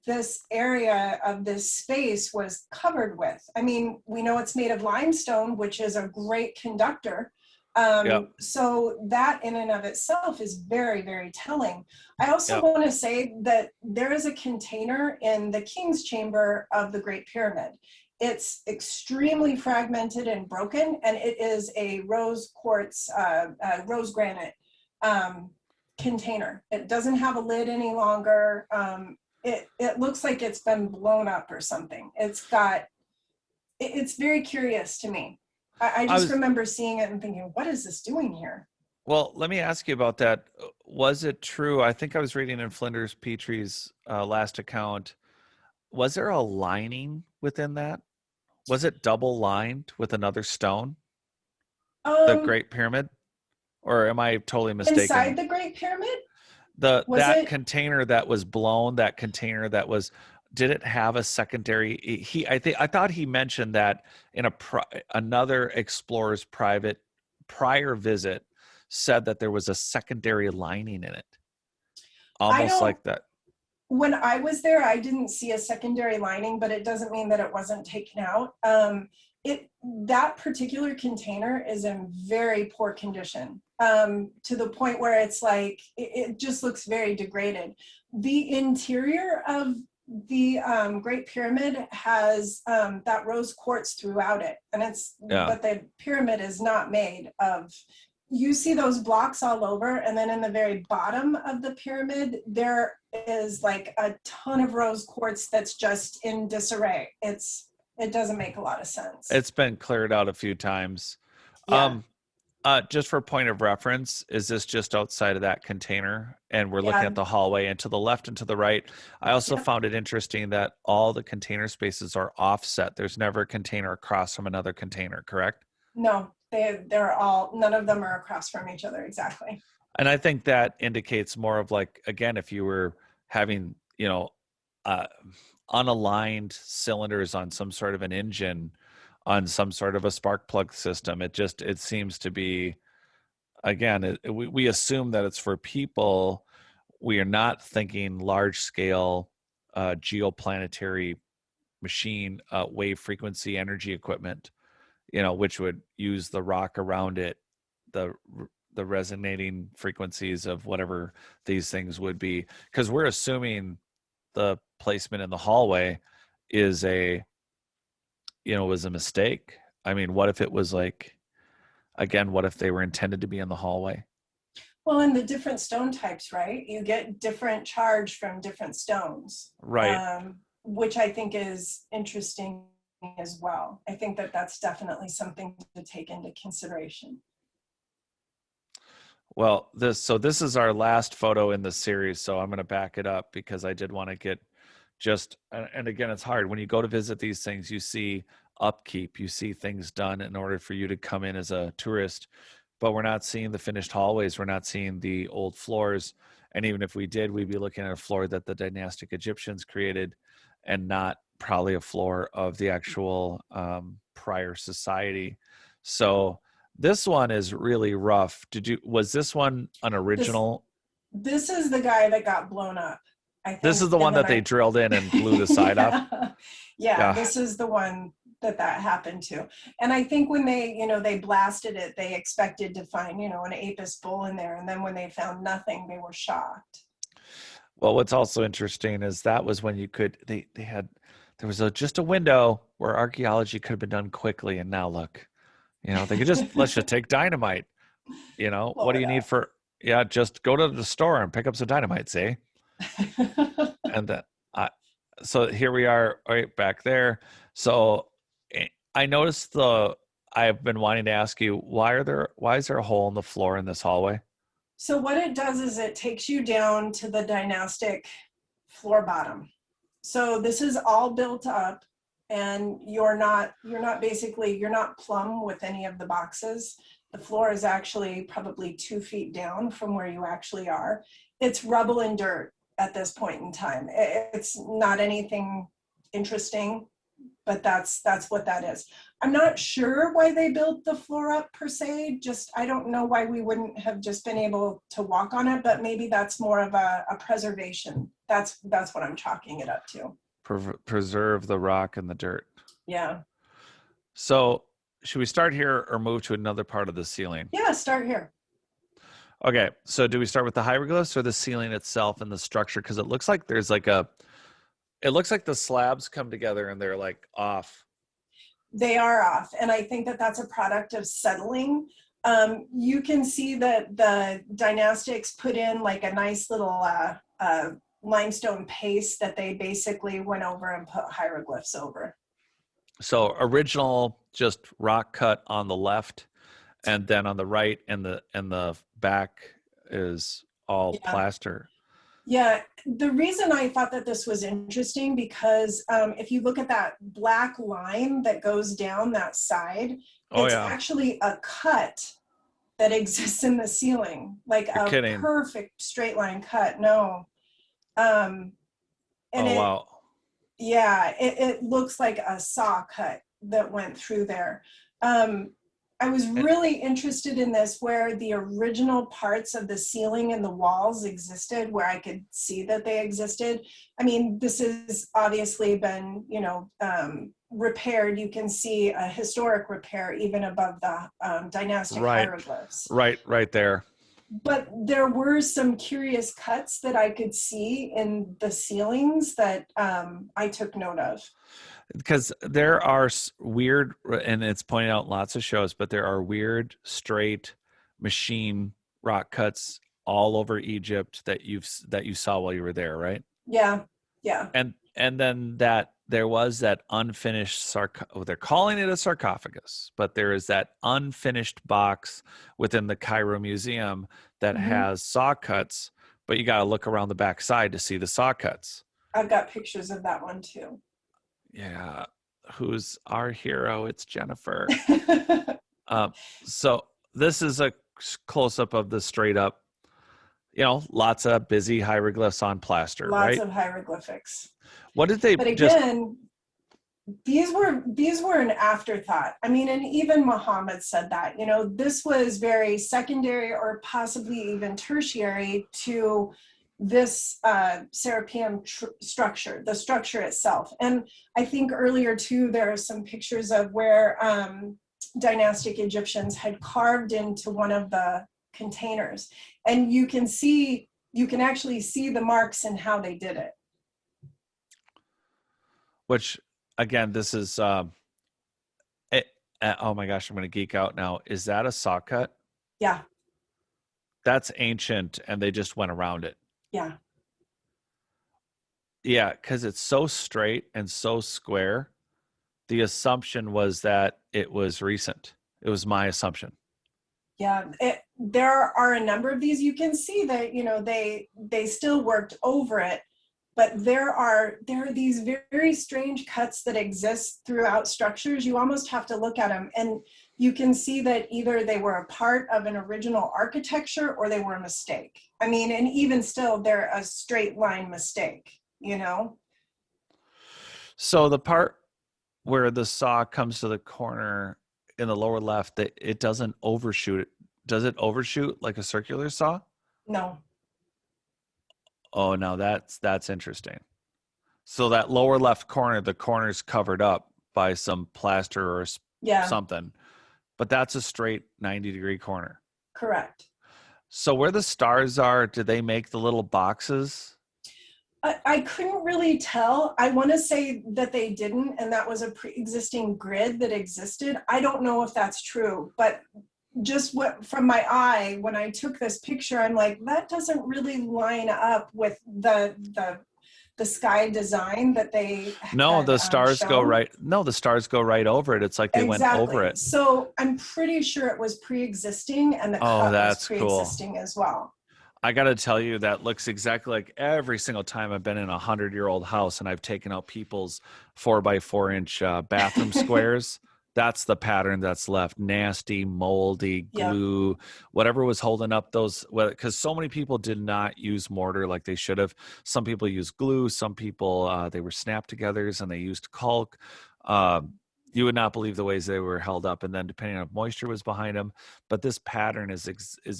this area of this space was covered with. I mean, we know it's made of limestone, which is a great conductor. Yep. So that in and of itself is very, very telling. I also Yep. want to say that there is a container in the King's Chamber of the Great Pyramid. It's extremely fragmented and broken, and it is a rose quartz, rose granite container. It doesn't have a lid any longer. It looks like it's been blown up or something. It's very curious to me. I I just was remember seeing it and thinking, what is this doing here? Well, let me ask you about that. Was it true? I think I was reading in Flinders Petrie's last account. Was there a lining within that? Was it double lined with another stone, the Um, Great Pyramid? Or am I totally Inside mistaken? the Great Pyramid, The was that it? container that was blown, that container that was, did it have a secondary? I thought he mentioned that in another explorer's prior visit said that there was a secondary lining in it, I almost don't like that. When I was there, I didn't see a secondary lining, but it doesn't mean that it wasn't taken out. That particular container is in very poor condition, to the point where it's like it just looks very degraded. The interior of the Great Pyramid has that rose quartz throughout it, Yeah. but the pyramid is not made of. You see those blocks all over, and then in the very bottom of the pyramid there is like a ton of rose quartz that's just in disarray. It doesn't make a lot of sense. It's been cleared out a few times. Yeah. Um, just for point of reference, is this just outside of that container? And we're looking Yeah. at the hallway, and to the left and to the right. I also Yep. found it interesting that all the container spaces are offset. There's never a container across from another container, correct? No, they're all, none of them are across from each other. Exactly. And I think that indicates more of like, again, if you were having, uh, unaligned cylinders on some sort of an engine, on some sort of a spark plug system, it seems to be, again, we assume that it's for people. We are not thinking large scale geoplanetary machine, wave frequency energy equipment, which would use the rock around it, the the resonating frequencies of whatever these things would be, because we're assuming the placement in the hallway is was a mistake. I mean, what if it was like, again, what if they were intended to be in the hallway? Well, and the different stone types, right? You get different charge from different stones, Right. which I think is interesting as well. I think that that's definitely something to take into consideration. Well, this is our last photo in the series, so I'm going to back it up because I did want to get just, and again, it's hard when you go to visit these things. You see upkeep, you see things done in order for you to come in as a tourist, but we're not seeing the finished hallways, we're not seeing the old floors, and even if we did, we'd be looking at a floor that the dynastic Egyptians created, and not probably a floor of the actual prior society. So this one is really rough. Was this one an This original? this is the guy that got blown up, I This is think, the in one the that they night. drilled in and blew the side off. Yeah, yeah, Yeah. this is the one that happened to. And I think when they, they blasted it, they expected to find, an Apis bull in there. And then when they found nothing, they were shocked. Well, what's also interesting is that was when you could they had there was just a window where archaeology could have been done quickly, and now look, they could just let's just take dynamite. What do you need Florida. for yeah, just go to the store and pick up some dynamite, say. And then so here we are right back there. So I noticed I've been wanting to ask you why is there a hole in the floor in this hallway? So what it does is it takes you down to the dynastic floor bottom. So this is all built up, and you're not plumb with any of the boxes. The floor is actually probably 2 feet down from where you actually are. It's rubble and dirt at this point in time. It's not anything interesting, but that's what that is. I'm not sure why they built the floor up per se. Just, I don't know why we wouldn't have just been able to walk on it, but maybe that's more of a preservation. That's what I'm chalking it up to. Preserve the rock and the dirt. Yeah. So should we start here or move to another part of the ceiling? Yeah, start here. Okay, so do we start with the hieroglyphs or the ceiling itself and the structure? Because it looks like there's like it looks like the slabs come together and they're like off. They are off, and I think that that's a product of settling. You can see that the dynastics put in like a nice little limestone paste that they basically went over and put hieroglyphs over. So original, just rock cut on the left, and then on the right and the back is all plaster. Yeah, the reason I thought that this was interesting because if you look at that black line that goes down that side, it's actually a cut that exists in the ceiling, like You're a kidding. perfect straight line cut. No. And wow. Yeah, it looks like a saw cut that went through there. I was really interested in this where the original parts of the ceiling and the walls existed, where I could see that they existed. I mean, this has obviously been, repaired. You can see a historic repair even above the dynastic hieroglyphs. Right there. But there were some curious cuts that I could see in the ceilings that I took note of. Because there are weird, and it's pointed out in lots of shows, but there are weird, straight machine rock cuts all over Egypt that you saw while you were there, right? Yeah. And then that there was that unfinished they're calling it a sarcophagus, but there is that unfinished box within the Cairo Museum that has saw cuts, but you got to look around the back side to see the saw cuts. I've got pictures of that one too. Yeah, who's our hero? It's Jennifer. So this is a close-up of the straight up, lots of busy hieroglyphs on plaster, lots right? of hieroglyphics. What did they? But again, these were an afterthought. I mean, and even Muhammad said that. This was very secondary or possibly even tertiary to this Serapeaum structure, the structure itself. And I think earlier too, there are some pictures of where dynastic Egyptians had carved into one of the containers. And you can actually see the marks and how they did it. Which, again, this is, oh my gosh, I'm going to geek out now. Is that a saw cut? Yeah. That's ancient and they just went around it. Yeah. Yeah, because it's so straight and so square. The assumption was that it was recent. It was my assumption. Yeah, there are a number of these. You can see that, they still worked over it, but there are these very strange cuts that exist throughout structures. You almost have to look at them, and you can see that either they were a part of an original architecture or they were a mistake. I mean, and even still, they're a straight line mistake, So the part where the saw comes to the corner in the lower left, that it doesn't overshoot it. Does it overshoot like a circular saw? No. Oh, now that's interesting. So that lower left corner, the corner's covered up. by some plaster or Yeah, something, but that's a straight 90-degree corner. correct. So where the stars are, do they make the little boxes? I couldn't really tell. I want to say that they didn't, and that was a pre-existing grid that existed. I don't know if that's true, but just what from my eye when I took this picture, I'm like, that doesn't really line up with the sky design that they No, had the stars go shown. right. No, the stars go right over it. It's like they went over Exactly. it. So I'm pretty sure it was pre-existing, and the Oh, cut was that's cool. pre-existing as well. I got to tell you, that looks exactly like every single time I've been in a 100-year-old house and I've taken out people's 4 by 4 inch bathroom squares. That's the pattern that's left. Nasty, moldy, Yep. glue, whatever was holding up those. Because so many people did not use mortar like they should have. Some people used glue. Some people, they were snap togethers and they used caulk. Um, you would not believe the ways they were held up. And then depending on if moisture was behind them. But this pattern is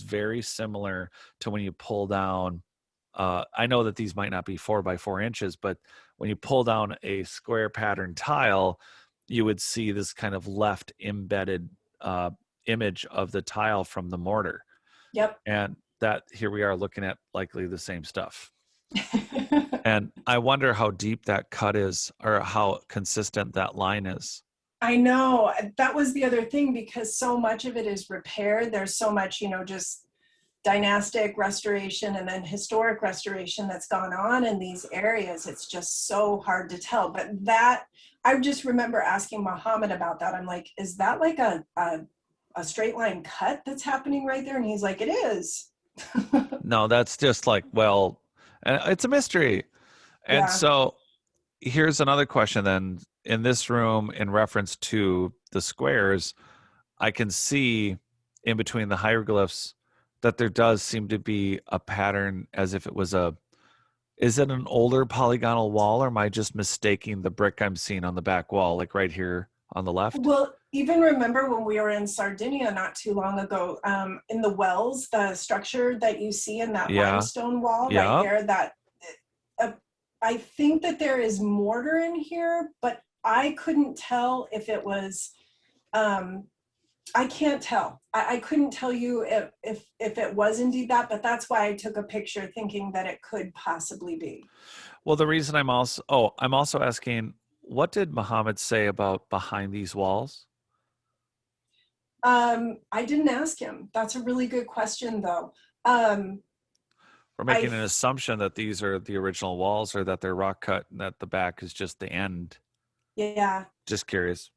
very similar to when you pull down. I know that these might not be 4 by 4 inches, but when you pull down a square pattern tile, you would see this kind of left embedded uh, image of the tile from the mortar. Yep. And that here we are looking at likely the same stuff. And I wonder how deep that cut is or how consistent that line is. I know that was the other thing because so much of it is repaired. There's so much, just dynastic restoration and then historic restoration that's gone on in these areas. It's just so hard to tell. But that, I just remember asking Muhammad about that. I'm like, is that like a straight line cut that's happening right there? And he's like, it is. No, that's just like, well, it's a mystery. And Yeah. so here's another question then. In this room, in reference to the squares, I can see in between the hieroglyphs that there does seem to be a pattern as if it was is it an older polygonal wall, or am I just mistaking the brick I'm seeing on the back wall, like right here on the left? Well, even remember when we were in Sardinia not too long ago, in the wells, the structure that you see in that Yeah. limestone wall right Yeah. there, that uh, I think that there is mortar in here, but I couldn't tell if it was, um, I can't tell. I couldn't tell you if it was indeed that, but that's why I took a picture thinking that it could possibly be. Well, the reason I'm also asking, what did Muhammad say about behind these walls? I didn't ask him. That's a really good question, though. Um, We're I making an assumption that these are the original walls or that they're rock cut and that the back is just the end. yeah. Just curious.